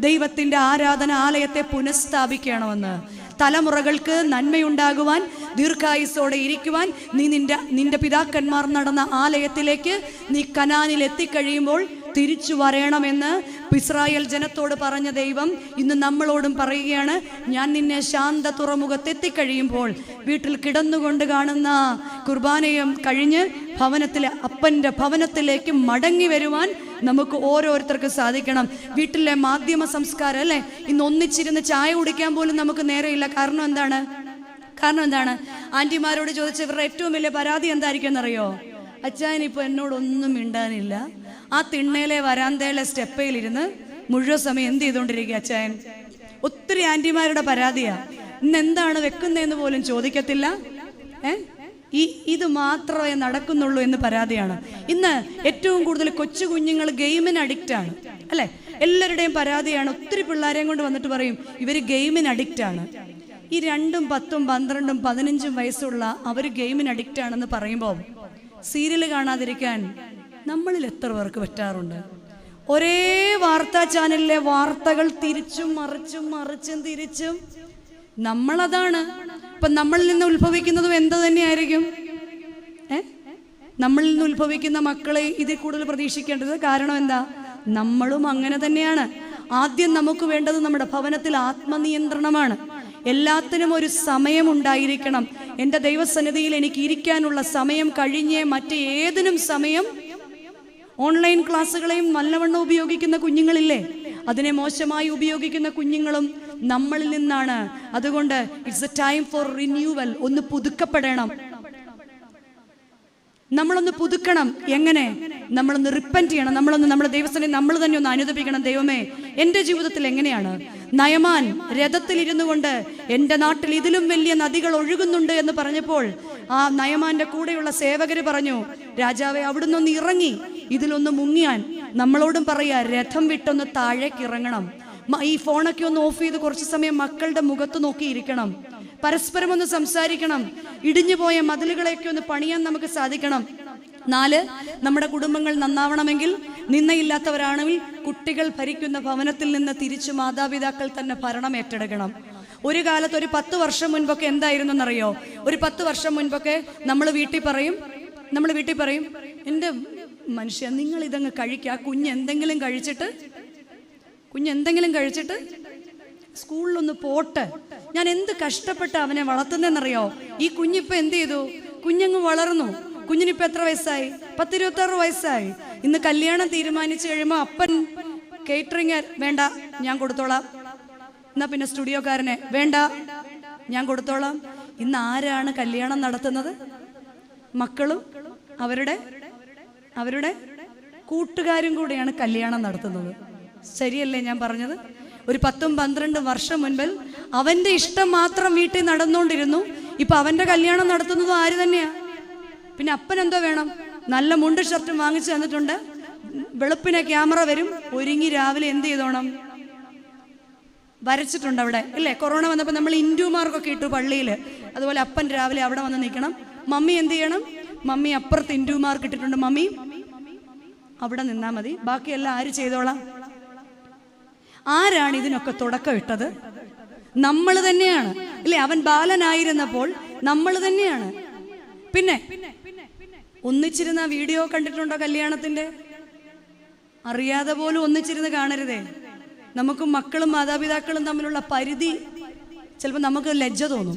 ദൈവത്തിൻ്റെ ആരാധന ആലയത്തെ പുനഃസ്ഥാപിക്കണമെന്ന്. തലമുറകൾക്ക് നന്മയുണ്ടാകുവാൻ, ദീർഘായുസ്സോടെ ഇരിക്കുവാൻ നീ നിന്റെ പിതാക്കന്മാർ നടന്ന ആലയത്തിലേക്ക് നീ കനാനിൽ എത്തിക്കഴിയുമ്പോൾ തിരിച്ചു വരണമെന്ന് ഇസ്രായേൽ ജനത്തോട് പറഞ്ഞ ദൈവം ഇന്ന് നമ്മളോടും പറയുകയാണ്. ഞാൻ നിന്നെ ശാന്ത തുറമുഖത്തെത്തിക്കഴിയുമ്പോൾ വീട്ടിൽ കിടന്നുകൊണ്ട് കാണുന്ന കുർബാനയും കഴിഞ്ഞ് ഭവനത്തിലെ അപ്പൻ്റെ ഭവനത്തിലേക്ക് മടങ്ങി വരുവാൻ നമുക്ക് ഓരോരുത്തർക്ക് സാധിക്കണം. വീട്ടിലെ മാധ്യമ സംസ്കാരം, അല്ലേ? ഇന്ന് ഒന്നിച്ചിരുന്ന് ചായ കുടിക്കാൻ പോലും നമുക്ക് നേരെയില്ല. കാരണം എന്താണ്? ആൻറ്റിമാരോട് ചോദിച്ച് ഇവരുടെ ഏറ്റവും വലിയ പരാതി എന്തായിരിക്കും എന്നറിയോ? അച്ചായനിപ്പോൾ എന്നോടൊന്നും മിണ്ടാനില്ല. ആ തിണ്ണയിലെ വരാന്തയിലെ സ്റ്റെപ്പയിലിരുന്ന് മുഴുവൻ സമയം എന്ത് ചെയ്തുകൊണ്ടിരിക്കുക അച്ചായൻ? ഒത്തിരി ആൻറ്റിമാരുടെ പരാതിയാ. ഇന്ന് എന്താണ് വെക്കുന്നതെന്ന് പോലും ചോദിക്കത്തില്ല. ഇത് മാത്രമേ നടക്കുന്നുള്ളൂ എന്ന് പരാതിയാണ്. ഇന്ന് ഏറ്റവും കൂടുതൽ കൊച്ചു കുഞ്ഞുങ്ങൾ ഗെയിമിന് അഡിക്റ്റാണ്, അല്ലേ? എല്ലാവരുടെയും പരാതിയാണ്. ഒത്തിരി പിള്ളേരെയും കൊണ്ട് വന്നിട്ട് പറയും ഇവർ ഗെയിമിന് അഡിക്റ്റാണ്. ഈ 2, 10, 12, 15 വയസ്സുള്ള അവർ ഗെയിമിന് അഡിക്റ്റാണെന്ന് പറയുമ്പോൾ സീരിയൽ കാണാതിരിക്കാൻ നമ്മളിൽ എത്ര പേർക്ക് പറ്റാറുണ്ട്? ഒരേ വാർത്താ ചാനലിലെ വാർത്തകൾ തിരിച്ചും തിരിച്ചും നമ്മളതാണ്. ഇപ്പം നമ്മളിൽ നിന്ന് ഉത്ഭവിക്കുന്നതും എന്ത് തന്നെയായിരിക്കും? നമ്മളിൽ നിന്ന് ഉത്ഭവിക്കുന്ന മക്കളെ ഇതിൽ കൂടുതൽ പ്രതീക്ഷിക്കേണ്ടത്. കാരണം എന്താ? നമ്മളും അങ്ങനെ തന്നെയാണ്. ആദ്യം നമുക്ക് വേണ്ടത് നമ്മുടെ ഭവനത്തിൽ ആത്മനിയന്ത്രണമാണ്. എല്ലാത്തിനും ഒരു സമയം ഉണ്ടായിരിക്കണം. എൻ്റെ ദൈവസന്നിധിയിൽ എനിക്ക് ഇരിക്കാനുള്ള സമയം കഴിഞ്ഞേ മറ്റേതിനും സമയം. ഓൺലൈൻ ക്ലാസ്സുകളെയും നല്ലവണ്ണം ഉപയോഗിക്കുന്ന കുഞ്ഞുങ്ങളില്ലേ? അതിനെ മോശമായി ഉപയോഗിക്കുന്ന കുഞ്ഞുങ്ങളും നമ്മളിൽ നിന്നാണ്. അതുകൊണ്ട് it's A time for renewal. ഒന്ന് പുതുക്കപ്പെടണം. നമ്മളൊന്ന് പുതുക്കണം. എങ്ങനെ? നമ്മളൊന്ന് റിപ്പന്റ് ചെയ്യണം. നമ്മുടെ ദൈവസ്ഥനെ നമ്മൾ തന്നെ ഒന്ന് അനുദപിക്കണം. ദൈവമേ, എൻ്റെ ജീവിതത്തിൽ എങ്ങനെയാണ്? നയമാൻ രഥത്തിലിരുന്നു കൊണ്ട് എൻ്റെ നാട്ടിൽ ഇതിലും വലിയ നദികൾ ഒഴുകുന്നുണ്ട് എന്ന് പറഞ്ഞപ്പോൾ ആ നയമാന്റെ കൂടെയുള്ള സേവകര് പറഞ്ഞു, രാജാവെ, അവിടുന്ന് ഒന്ന് ഇറങ്ങി ഇതിലൊന്ന് മുങ്ങിയാൻ. നമ്മളോടും പറയാ, രഥം വിട്ടൊന്ന് താഴേക്ക് ഇറങ്ങണം. ഈ ഫോണൊക്കെ ഒന്ന് ഓഫ് ചെയ്ത് കുറച്ച് സമയം മക്കളുടെ മുഖത്ത് നോക്കിയിരിക്കണം. പരസ്പരം ഒന്ന് സംസാരിക്കണം. ഇടിഞ്ഞു പോയ മതിലുകളെയൊക്കെ ഒന്ന് പണിയാൻ നമുക്ക് സാധിക്കണം. 4, നമ്മുടെ കുടുംബങ്ങൾ നന്നാവണമെങ്കിൽ, നിന്നയില്ലാത്തവരാണെങ്കിൽ കുട്ടികൾ ഭരിക്കുന്ന ഭവനത്തിൽ നിന്ന് തിരിച്ചു മാതാപിതാക്കൾ തന്നെ ഭരണം ഏറ്റെടുക്കണം. ഒരു കാലത്ത് ഒരു 10 വർഷം മുൻപൊക്കെ എന്തായിരുന്നു എന്നറിയോ? ഒരു 10 വർഷം മുൻപൊക്കെ നമ്മൾ വീട്ടിൽ പറയും, എൻ്റെ മനുഷ്യ, നിങ്ങൾ ഇതങ്ങ് കഴിക്കുക. കുഞ്ഞെന്തെങ്കിലും കഴിച്ചിട്ട് സ്കൂളിലൊന്ന് പോട്ടെ. ഞാൻ എന്ത് കഷ്ടപ്പെട്ട് അവനെ വളർത്തുന്നതെന്നറിയോ? ഈ കുഞ്ഞിപ്പോൾ എന്ത് ചെയ്തു? കുഞ്ഞങ്ങ് വളർന്നു. കുഞ്ഞിനിപ്പോൾ എത്ര വയസ്സായി? 10-26 വയസ്സായി. ഇന്ന് കല്യാണം തീരുമാനിച്ചു കഴിയുമ്പോൾ അപ്പൻ കേറ്ററിംഗ് വേണ്ട, ഞാൻ കൊടുത്തോളാം. എന്നാ പിന്നെ സ്റ്റുഡിയോക്കാരനെ വേണ്ട, ഞാൻ കൊടുത്തോളാം. ഇന്ന് ആരാണ് കല്യാണം നടത്തുന്നത്? മക്കളും അവരുടെ കൂട്ടുകാരും കൂടെയാണ് കല്യാണം നടത്തുന്നത്. ശരിയല്ലേ ഞാൻ പറഞ്ഞത്? ഒരു 10-12 വർഷം മുൻപിൽ അവൻ്റെ ഇഷ്ടം മാത്രം വീട്ടിൽ നടന്നുകൊണ്ടിരുന്നു. ഇപ്പം അവൻ്റെ കല്യാണം നടത്തുന്നതും ആര് തന്നെയാ? പിന്നെ അപ്പൻ എന്തോ വേണം? നല്ല മുണ്ട് ഷർട്ടും വാങ്ങിച്ചു തന്നിട്ടുണ്ട്. വെളുപ്പിനെ ക്യാമറ വരും. ഒരുങ്ങി രാവിലെ എന്ത് ചെയ്തോണം? വരച്ചിട്ടുണ്ട് അവിടെ, അല്ലേ? കൊറോണ വന്നപ്പോൾ നമ്മൾ ഇൻഡ്യൂമാർക്കൊക്കെ ഇട്ടു പള്ളിയിൽ. അതുപോലെ അപ്പൻ രാവിലെ അവിടെ വന്ന് നിൽക്കണം. മമ്മി എന്ത് ചെയ്യണം? മമ്മി അപ്പുറത്ത് ഇൻഡ്യൂമാർക്ക് ഇട്ടിട്ടുണ്ട്. മമ്മി അവിടെ നിന്നാൽ മതി, ബാക്കിയെല്ലാം ആര് ചെയ്തോളാം? ആരാണ് ഇതിനൊക്കെ തുടക്കം ഇട്ടത്? നമ്മൾ തന്നെയാണ് അല്ലേ? അവൻ ബാലനായിരുന്നപ്പോൾ നമ്മൾ തന്നെയാണ്. പിന്നെ ഒന്നിച്ചിരുന്ന വീഡിയോ കണ്ടിട്ടുണ്ടോ കല്യാണത്തിന്റെ? അറിയാതെ പോലും ഒന്നിച്ചിരുന്ന് കാണരുതേ. നമുക്ക് മക്കളും മാതാപിതാക്കളും തമ്മിലുള്ള പരിധി ചിലപ്പോൾ നമുക്ക് ലജ്ജ തോന്നും.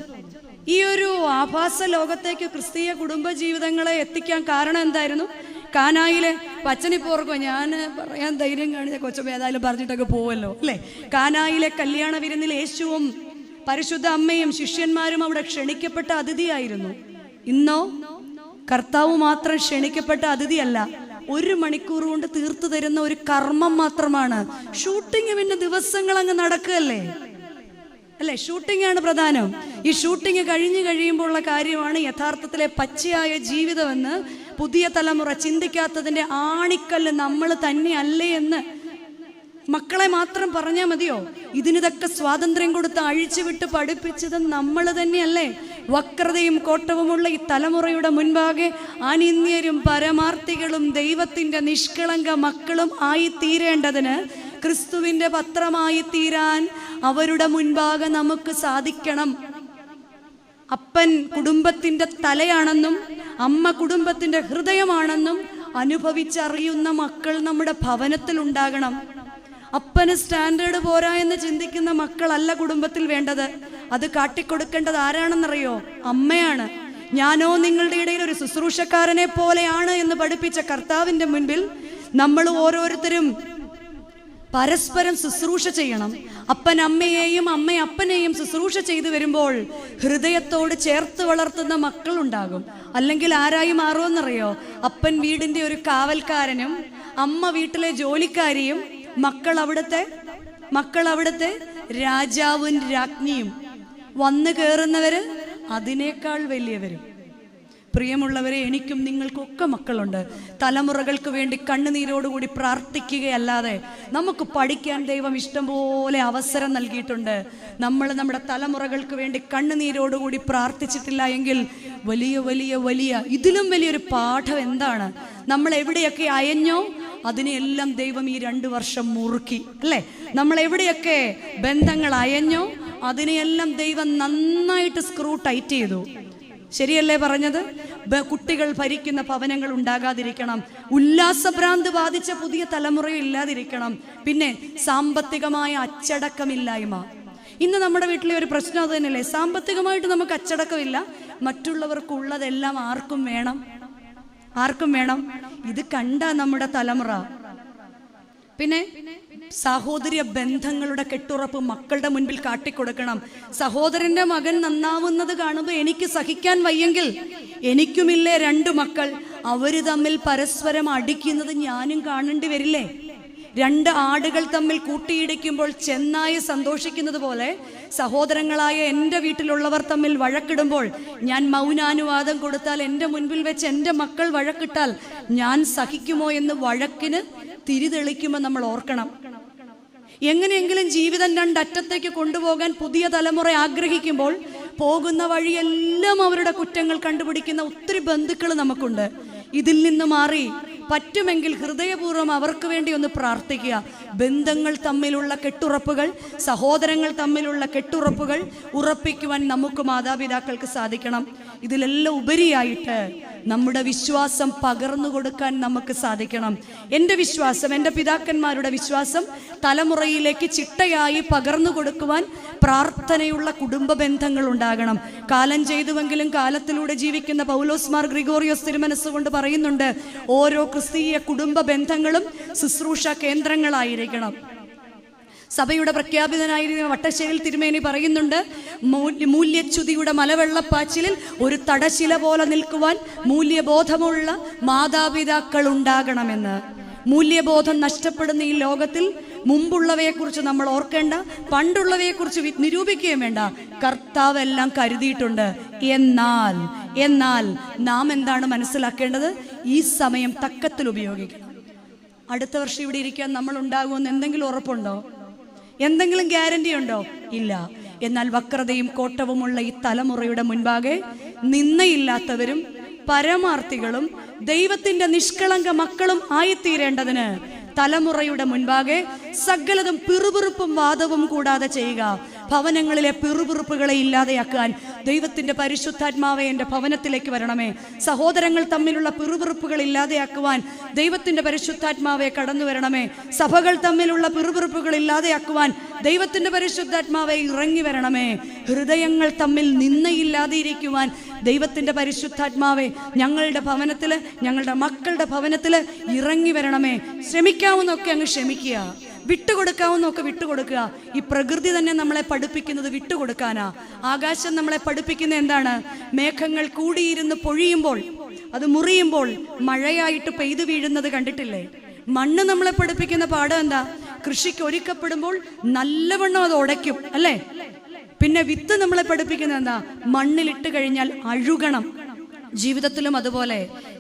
ഈ ഒരു ആഭാസ ലോകത്തേക്ക് ക്രിസ്തീയ കുടുംബ ജീവിതങ്ങളെ എത്തിക്കാൻ കാരണം എന്തായിരുന്നു? കാനായിലെ പച്ചനിപ്പോർക്കോ, ഞാൻ പറയാൻ ധൈര്യം കാണിച്ച കൊച്ചമ്മ ഏതായാലും പറഞ്ഞിട്ടൊക്കെ പോവല്ലോ അല്ലേ? കാനായിലെ കല്യാണ വിരുന്നിൽ യേശുവും പരിശുദ്ധ അമ്മയും ശിഷ്യന്മാരും അവിടെ ക്ഷണിക്കപ്പെട്ട അതിഥിയായിരുന്നു. ഇന്നോ കർത്താവ് മാത്രം ക്ഷണിക്കപ്പെട്ട അതിഥിയല്ല, 1 മണിക്കൂർ കൊണ്ട് തീർത്തു തരുന്ന ഒരു കർമ്മം മാത്രമാണ്. ഷൂട്ടിങ് പിന്നെ ദിവസങ്ങൾ അങ്ങ് നടക്കുകയല്ലേ അല്ലേ? ഷൂട്ടിംഗ് ആണ് പ്രധാനം. ഈ ഷൂട്ടിങ് കഴിയുമ്പോൾ ഉള്ള കാര്യമാണ് യഥാർത്ഥത്തിലെ പച്ചയായ ജീവിതമെന്ന് പുതിയ തലമുറ ചിന്തിക്കാത്തതിന്റെ ആണിക്കല്ല് നമ്മൾ തന്നെയല്ലേ എന്ന് മക്കളെ മാത്രം പറഞ്ഞാൽ മതിയോ? ഇതിനിതൊക്കെ സ്വാതന്ത്ര്യം കൊടുത്ത് അഴിച്ചുവിട്ട് പഠിപ്പിച്ചത് നമ്മൾ തന്നെയല്ലേ? വക്രതയും കോട്ടവുമുള്ള ഈ തലമുറയുടെ മുൻപാകെ അനിന്യരും പരമാർത്ഥികളും ദൈവത്തിന്റെ നിഷ്കളങ്ക മക്കളും ആയി തീരേണ്ടതിന്, ക്രിസ്തുവിന്റെ പത്രമായി തീരാൻ അവരുടെ മുൻപാകെ നമുക്ക് സാധിക്കണം. അപ്പൻ കുടുംബത്തിന്റെ തലയാണെന്നും അമ്മ കുടുംബത്തിന്റെ ഹൃദയമാണെന്നും അനുഭവിച്ചറിയുന്ന മക്കൾ നമ്മുടെ ഭവനത്തിൽ ഉണ്ടാകണം. അപ്പന് സ്റ്റാൻഡേർഡ് പോരാ എന്ന് ചിന്തിക്കുന്ന മക്കളല്ല കുടുംബത്തിൽ വേണ്ടത്. അത് കാട്ടിക്കൊടുക്കേണ്ടത് ആരാണെന്നറിയോ? അമ്മയാണ്. ഞാനോ നിങ്ങളുടെ ഇടയിൽ ഒരു ശുശ്രൂഷക്കാരനെ പോലെയാണ് എന്ന് പഠിപ്പിച്ച കർത്താവിന്റെ മുൻപിൽ നമ്മൾ ഓരോരുത്തരും പരസ്പരം ശുശ്രൂഷ ചെയ്യണം. അപ്പൻ അമ്മയെയും അമ്മ അപ്പനെയും ശുശ്രൂഷ ചെയ്തു വരുമ്പോൾ ഹൃദയത്തോട് ചേർത്ത് വളർത്തുന്ന മക്കളുണ്ടാകും. അല്ലെങ്കിൽ ആരായി മാറുമെന്നറിയോ? അപ്പൻ വീടിന്റെ ഒരു കാവൽക്കാരനും അമ്മ വീട്ടിലെ ജോലിക്കാരിയും, മക്കൾ അവിടുത്തെ രാജാവും രാജ്ഞിയും, വന്നു കയറുന്നവര് അതിനേക്കാൾ വലിയവരും. പ്രിയമുള്ളവരെ, എനിക്കും നിങ്ങൾക്കൊക്കെ മക്കളുണ്ട്. തലമുറകൾക്ക് വേണ്ടി കണ്ണുനീരോടുകൂടി പ്രാർത്ഥിക്കുകയല്ലാതെ നമുക്ക് പഠിക്കാൻ ദൈവം ഇഷ്ടംപോലെ അവസരം നൽകിയിട്ടുണ്ട്. നമ്മൾ നമ്മുടെ തലമുറകൾക്ക് വേണ്ടി കണ്ണുനീരോടുകൂടി പ്രാർത്ഥിച്ചിട്ടില്ല എങ്കിൽ വലിയ വലിയ വലിയ ഇതിലും വലിയൊരു പാഠം എന്താണ്? നമ്മൾ എവിടെയൊക്കെ അയഞ്ഞോ അതിനെയെല്ലാം ദൈവം ഈ 2 വർഷം മുറുക്കി അല്ലേ? നമ്മൾ എവിടെയൊക്കെ ബന്ധങ്ങൾ അയഞ്ഞോ അതിനെയെല്ലാം ദൈവം നന്നായിട്ട് സ്ക്രൂ ടൈറ്റ് ചെയ്തു. ശരിയല്ലേ പറഞ്ഞത്? കുട്ടികൾ ഭരിക്കുന്ന ഭവനങ്ങൾ ഉണ്ടാകാതിരിക്കണം. ഉല്ലാസഭ്രാന്ത് ബാധിച്ച പുതിയ തലമുറ ഇല്ലാതിരിക്കണം. പിന്നെ സാമ്പത്തികമായ അച്ചടക്കമില്ലായ്മ. ഇന്ന് നമ്മുടെ വീട്ടിലെ ഒരു പ്രശ്നം അത് തന്നെയല്ലേ? സാമ്പത്തികമായിട്ട് നമുക്ക് അച്ചടക്കമില്ല. മറ്റുള്ളവർക്കുള്ളതെല്ലാം ആർക്കും വേണം. ഇത് കണ്ട നമ്മുടെ തലമുറ. പിന്നെ സഹോദര്യ ബന്ധങ്ങളുടെ കെട്ടുറപ്പ് മക്കളുടെ മുൻപിൽ കാട്ടിക്കൊടുക്കണം. സഹോദരന്റെ മകൻ നന്നാവുന്നത് കാണുമ്പോൾ എനിക്ക് സഹിക്കാൻ വയ്യെങ്കിൽ എനിക്കുമില്ലേ 2 മക്കൾ, അവര് തമ്മിൽ പരസ്പരം അടിക്കുന്നത് ഞാനും കാണേണ്ടി വരില്ലേ? 2 ആടുകൾ തമ്മിൽ കൂട്ടിയിടിക്കുമ്പോൾ ചെന്നായി സന്തോഷിക്കുന്നത് പോലെ സഹോദരങ്ങളായ എൻ്റെ വീട്ടിലുള്ളവർ തമ്മിൽ വഴക്കിടുമ്പോൾ ഞാൻ മൗനാനുവാദം കൊടുത്താൽ, എൻ്റെ മുൻപിൽ വെച്ച് എൻ്റെ മക്കൾ വഴക്കിട്ടാൽ ഞാൻ സഹിക്കുമോ എന്ന് വഴക്കിന് തിരിതെളിക്കുമ്പോൾ നമ്മൾ ഓർക്കണം. എങ്ങനെയെങ്കിലും ജീവിതം 2 അറ്റത്തേക്ക് കൊണ്ടുപോകാൻ പുതിയ തലമുറ ആഗ്രഹിക്കുമ്പോൾ പോകുന്ന വഴിയെല്ലാം അവരുടെ കുറ്റങ്ങൾ കണ്ടുപിടിക്കുന്ന ഒത്തിരി ബന്ധുക്കൾ നമുക്കുണ്ട്. ഇതിൽ നിന്ന് മാറി പറ്റുമെങ്കിൽ ഹൃദയപൂർവ്വം അവർക്ക് വേണ്ടി ഒന്ന് പ്രാർത്ഥിക്കുക. ബന്ധങ്ങൾ തമ്മിലുള്ള കെട്ടുറപ്പുകൾ, സഹോദരങ്ങൾ തമ്മിലുള്ള കെട്ടുറപ്പുകൾ ഉറപ്പിക്കുവാൻ നമുക്ക് മാതാപിതാക്കൾക്ക് സാധിക്കണം. ഇതിലെല്ലാം ഉപരിയായിട്ട് നമ്മുടെ വിശ്വാസം പകർന്നു കൊടുക്കാൻ നമുക്ക് സാധിക്കണം. എൻ്റെ വിശ്വാസം, എൻ്റെ പിതാക്കന്മാരുടെ വിശ്വാസം തലമുറയിലേക്ക് ചിട്ടയായി പകർന്നു കൊടുക്കുവാൻ പ്രാർത്ഥനയുള്ള കുടുംബ ബന്ധങ്ങൾ ഉണ്ടാകണം. കാലം ചെയ്തുവെങ്കിലും കാലത്തിലൂടെ ജീവിക്കുന്ന പൗലോസ് മാർ ഗ്രിഗോറിയോസ് തിരുമനസ്സുകൊണ്ട് പറയുന്നുണ്ട്, ഓരോ ക്രിസ്തീയ കുടുംബ ബന്ധങ്ങളും ശുശ്രൂഷ കേന്ദ്രങ്ങളായിരിക്കണം. സഭയുടെ പ്രഖ്യാപിതനായിരുന്ന വട്ടശ്ശേരിൽ തിരുമേനി പറയുന്നുണ്ട്, മൂല്യച്യുതിയുടെ മലവെള്ളപ്പാച്ചിലിൽ ഒരു തടശില പോലെ നിൽക്കുവാൻ മൂല്യബോധമുള്ള മാതാപിതാക്കൾ ഉണ്ടാകണമെന്ന്. മൂല്യബോധം നഷ്ടപ്പെടുന്ന ഈ ലോകത്തിൽ മുമ്പുള്ളവയെക്കുറിച്ച് നമ്മൾ ഓർക്കേണ്ട, പണ്ടുള്ളവയെക്കുറിച്ച് നിരൂപിക്കുകയും വേണ്ട. കർത്താവ് എല്ലാം കരുതിയിട്ടുണ്ട്. എന്നാൽ നാം എന്താണ് മനസ്സിലാക്കേണ്ടത്? ഈ സമയം തക്കത്തിൽ ഉപയോഗിക്കണം. അടുത്ത വർഷം ഇവിടെ ഇരിക്കാൻ നമ്മൾ ഉണ്ടാകുമെന്ന് എന്തെങ്കിലും ഉറപ്പുണ്ടോ? എന്തെങ്കിലും ഗ്യാരണ്ടി ഉണ്ടോ? ഇല്ല. എന്നാൽ വക്രതയും കോട്ടവുമുള്ള ഈ തലമുറയുടെ മുൻപാകെ നിന്നയില്ലാത്തവരും പരമാർത്ഥികളും ദൈവത്തിന്റെ നിഷ്കളങ്ക മക്കളും ആയിത്തീരേണ്ടതിന് തലമുറയുടെ മുൻപാകെ സകലതും പിറുപിറുപ്പും വാദവും കൂടാതെ ചെയ്യുക. ഭവനങ്ങളിലെ പിറുപിറുപ്പുകളെ ഇല്ലാതെയാക്കാൻ ദൈവത്തിന്റെ പരിശുദ്ധാത്മാവെ എൻ്റെ ഭവനത്തിലേക്ക് വരണമേ. സഹോദരങ്ങൾ തമ്മിലുള്ള പിറുപിറുപ്പുകൾ ഇല്ലാതെയാക്കുവാൻ ദൈവത്തിന്റെ പരിശുദ്ധാത്മാവെ കടന്നു വരണമേ. സഭകൾ തമ്മിലുള്ള പിറുപിറുപ്പുകൾ ഇല്ലാതെയാക്കുവാൻ ദൈവത്തിന്റെ പരിശുദ്ധാത്മാവെ ഇറങ്ങി വരണമേ. ഹൃദയങ്ങൾ തമ്മിൽ നിന്നയില്ലാതെ ഇരിക്കുവാൻ ദൈവത്തിന്റെ പരിശുദ്ധാത്മാവെ ഞങ്ങളുടെ ഭവനത്തില്, ഞങ്ങളുടെ മക്കളുടെ ഭവനത്തില് ഇറങ്ങി വരണമേ. ശ്രമിക്കാവുന്നൊക്കെ അങ്ങ് ക്ഷമിക്കുക, വിട്ടുകൊടുക്കാവുന്നൊക്കെ വിട്ടുകൊടുക്കുക. ഈ പ്രകൃതി തന്നെ നമ്മളെ പഠിപ്പിക്കുന്നത് വിട്ടുകൊടുക്കാനാ. ആകാശം നമ്മളെ പഠിപ്പിക്കുന്നത് എന്താണ്? മേഘങ്ങൾ കൂടിയിരുന്ന് പൊഴിയുമ്പോൾ, അത് മുറിയുമ്പോൾ മഴയായിട്ട് പെയ്തു വീഴുന്നത് കണ്ടിട്ടില്ലേ? മണ്ണ് നമ്മളെ പഠിപ്പിക്കുന്ന പാഠം എന്താ? കൃഷിക്ക് ഒരുക്കപ്പെടുമ്പോൾ നല്ലവണ്ണം അത് ഉടയ്ക്കും, അല്ലേ? പിന്നെ വിത്ത് നമ്മളെ പഠിപ്പിക്കുന്നത് എന്താ? മണ്ണിലിട്ട് കഴിഞ്ഞാൽ അഴുകണം. ജീവിതത്തിലും അതുപോലെ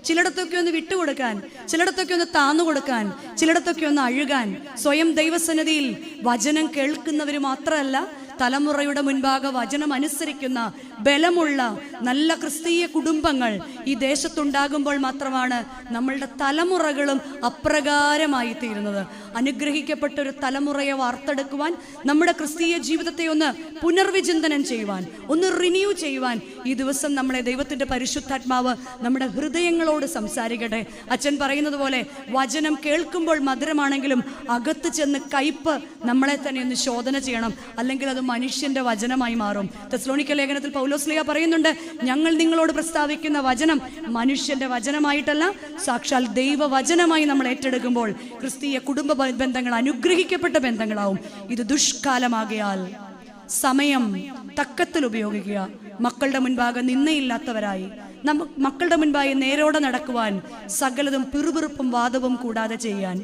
ചിലയിടത്തൊക്കെ ഒന്ന് വിട്ടുകൊടുക്കാൻ, ചിലയിടത്തൊക്കെ ഒന്ന് താന്നു കൊടുക്കാൻ, ചിലയിടത്തൊക്കെ ഒന്ന് അഴുകാൻ. സ്വയം ദൈവസന്നിധിയിൽ വചനം കേൾക്കുന്നവർ മാത്രമല്ല, തലമുറയുടെ മുൻപാകെ വചനം അനുസരിക്കുന്ന ബലമുള്ള നല്ല ക്രിസ്തീയ കുടുംബങ്ങൾ ഈ ദേശത്തുണ്ടാകുമ്പോൾ മാത്രമാണ് നമ്മളുടെ തലമുറകളും അപ്രകാരമായി തീരുന്നത്. അനുഗ്രഹിക്കപ്പെട്ടൊരു തലമുറയെ വാർത്തെടുക്കുവാൻ, നമ്മുടെ ക്രിസ്തീയ ജീവിതത്തെ ഒന്ന് പുനർവിചിന്തനം ചെയ്യുവാൻ, ഒന്ന് റിന്യൂ ചെയ്യുവാൻ ഈ ദിവസം നമ്മളെ ദൈവത്തിൻ്റെ പരിശുദ്ധാത്മാവ് നമ്മുടെ ഹൃദയങ്ങളോട് സംസാരിക്കട്ടെ. അച്ഛൻ പറയുന്നത് പോലെ വചനം കേൾക്കുമ്പോൾ മധുരമാണെങ്കിലും അകത്ത് ചെന്ന് കയ്പ് നമ്മളെ തന്നെ ഒന്ന് ശോധന ചെയ്യണം, അല്ലെങ്കിൽ അത് മനുഷ്യന്റെ വചനമായി മാറും. തെസ്സലോനിക്ക ലേഖനത്തിൽ പൗലോസ്ലീഹ പറയുന്നുണ്ട്, ഞങ്ങൾ നിങ്ങളോട് പ്രസ്താവിക്കുന്ന വചനം മനുഷ്യന്റെ വചനമായിട്ടല്ല, സാക്ഷാൽ ദൈവവചനമായി നമ്മൾ ഏറ്റെടുക്കുമ്പോൾ ക്രിസ്തീയ കുടുംബ ബന്ധങ്ങൾ അനുഗ്രഹിക്കപ്പെട്ട ബന്ധങ്ങളാവും. ഇത് ദുഷ്കാലമാകയാൽ സമയം തക്കത്തിൽ ഉപയോഗിക്കുക. മക്കളുടെ മുൻപാകെ നിന്നയില്ലാത്തവരായി, മക്കളുടെ മുൻപായി നേരോടെ നടക്കുവാൻ, സകലതും പിറുപിറുപ്പും വാദവും കൂടാതെ ചെയ്യാൻ,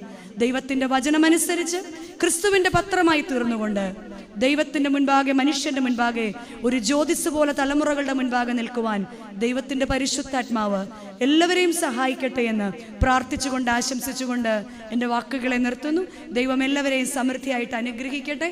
ദൈവത്തിന്റെ വചനമനുസരിച്ച് ക്രിസ്തുവിന്റെ പത്രമായി തീർന്നുകൊണ്ട് ദൈവത്തിന്റെ മുൻപാകെ, മനുഷ്യന്റെ മുൻപാകെ ഒരു ജ്യോതിസ് പോലെ തലമുറകളുടെ മുൻപാകെ നിൽക്കുവാൻ ദൈവത്തിന്റെ പരിശുദ്ധാത്മാവ് എല്ലാവരെയും സഹായിക്കട്ടെ എന്ന് പ്രാർത്ഥിച്ചുകൊണ്ട്, ആശംസിച്ചുകൊണ്ട് എൻ്റെ വാക്കുകളെ നിർത്തുന്നു. ദൈവം എല്ലാവരെയും സമൃദ്ധിയായിട്ട് അനുഗ്രഹിക്കട്ടെ.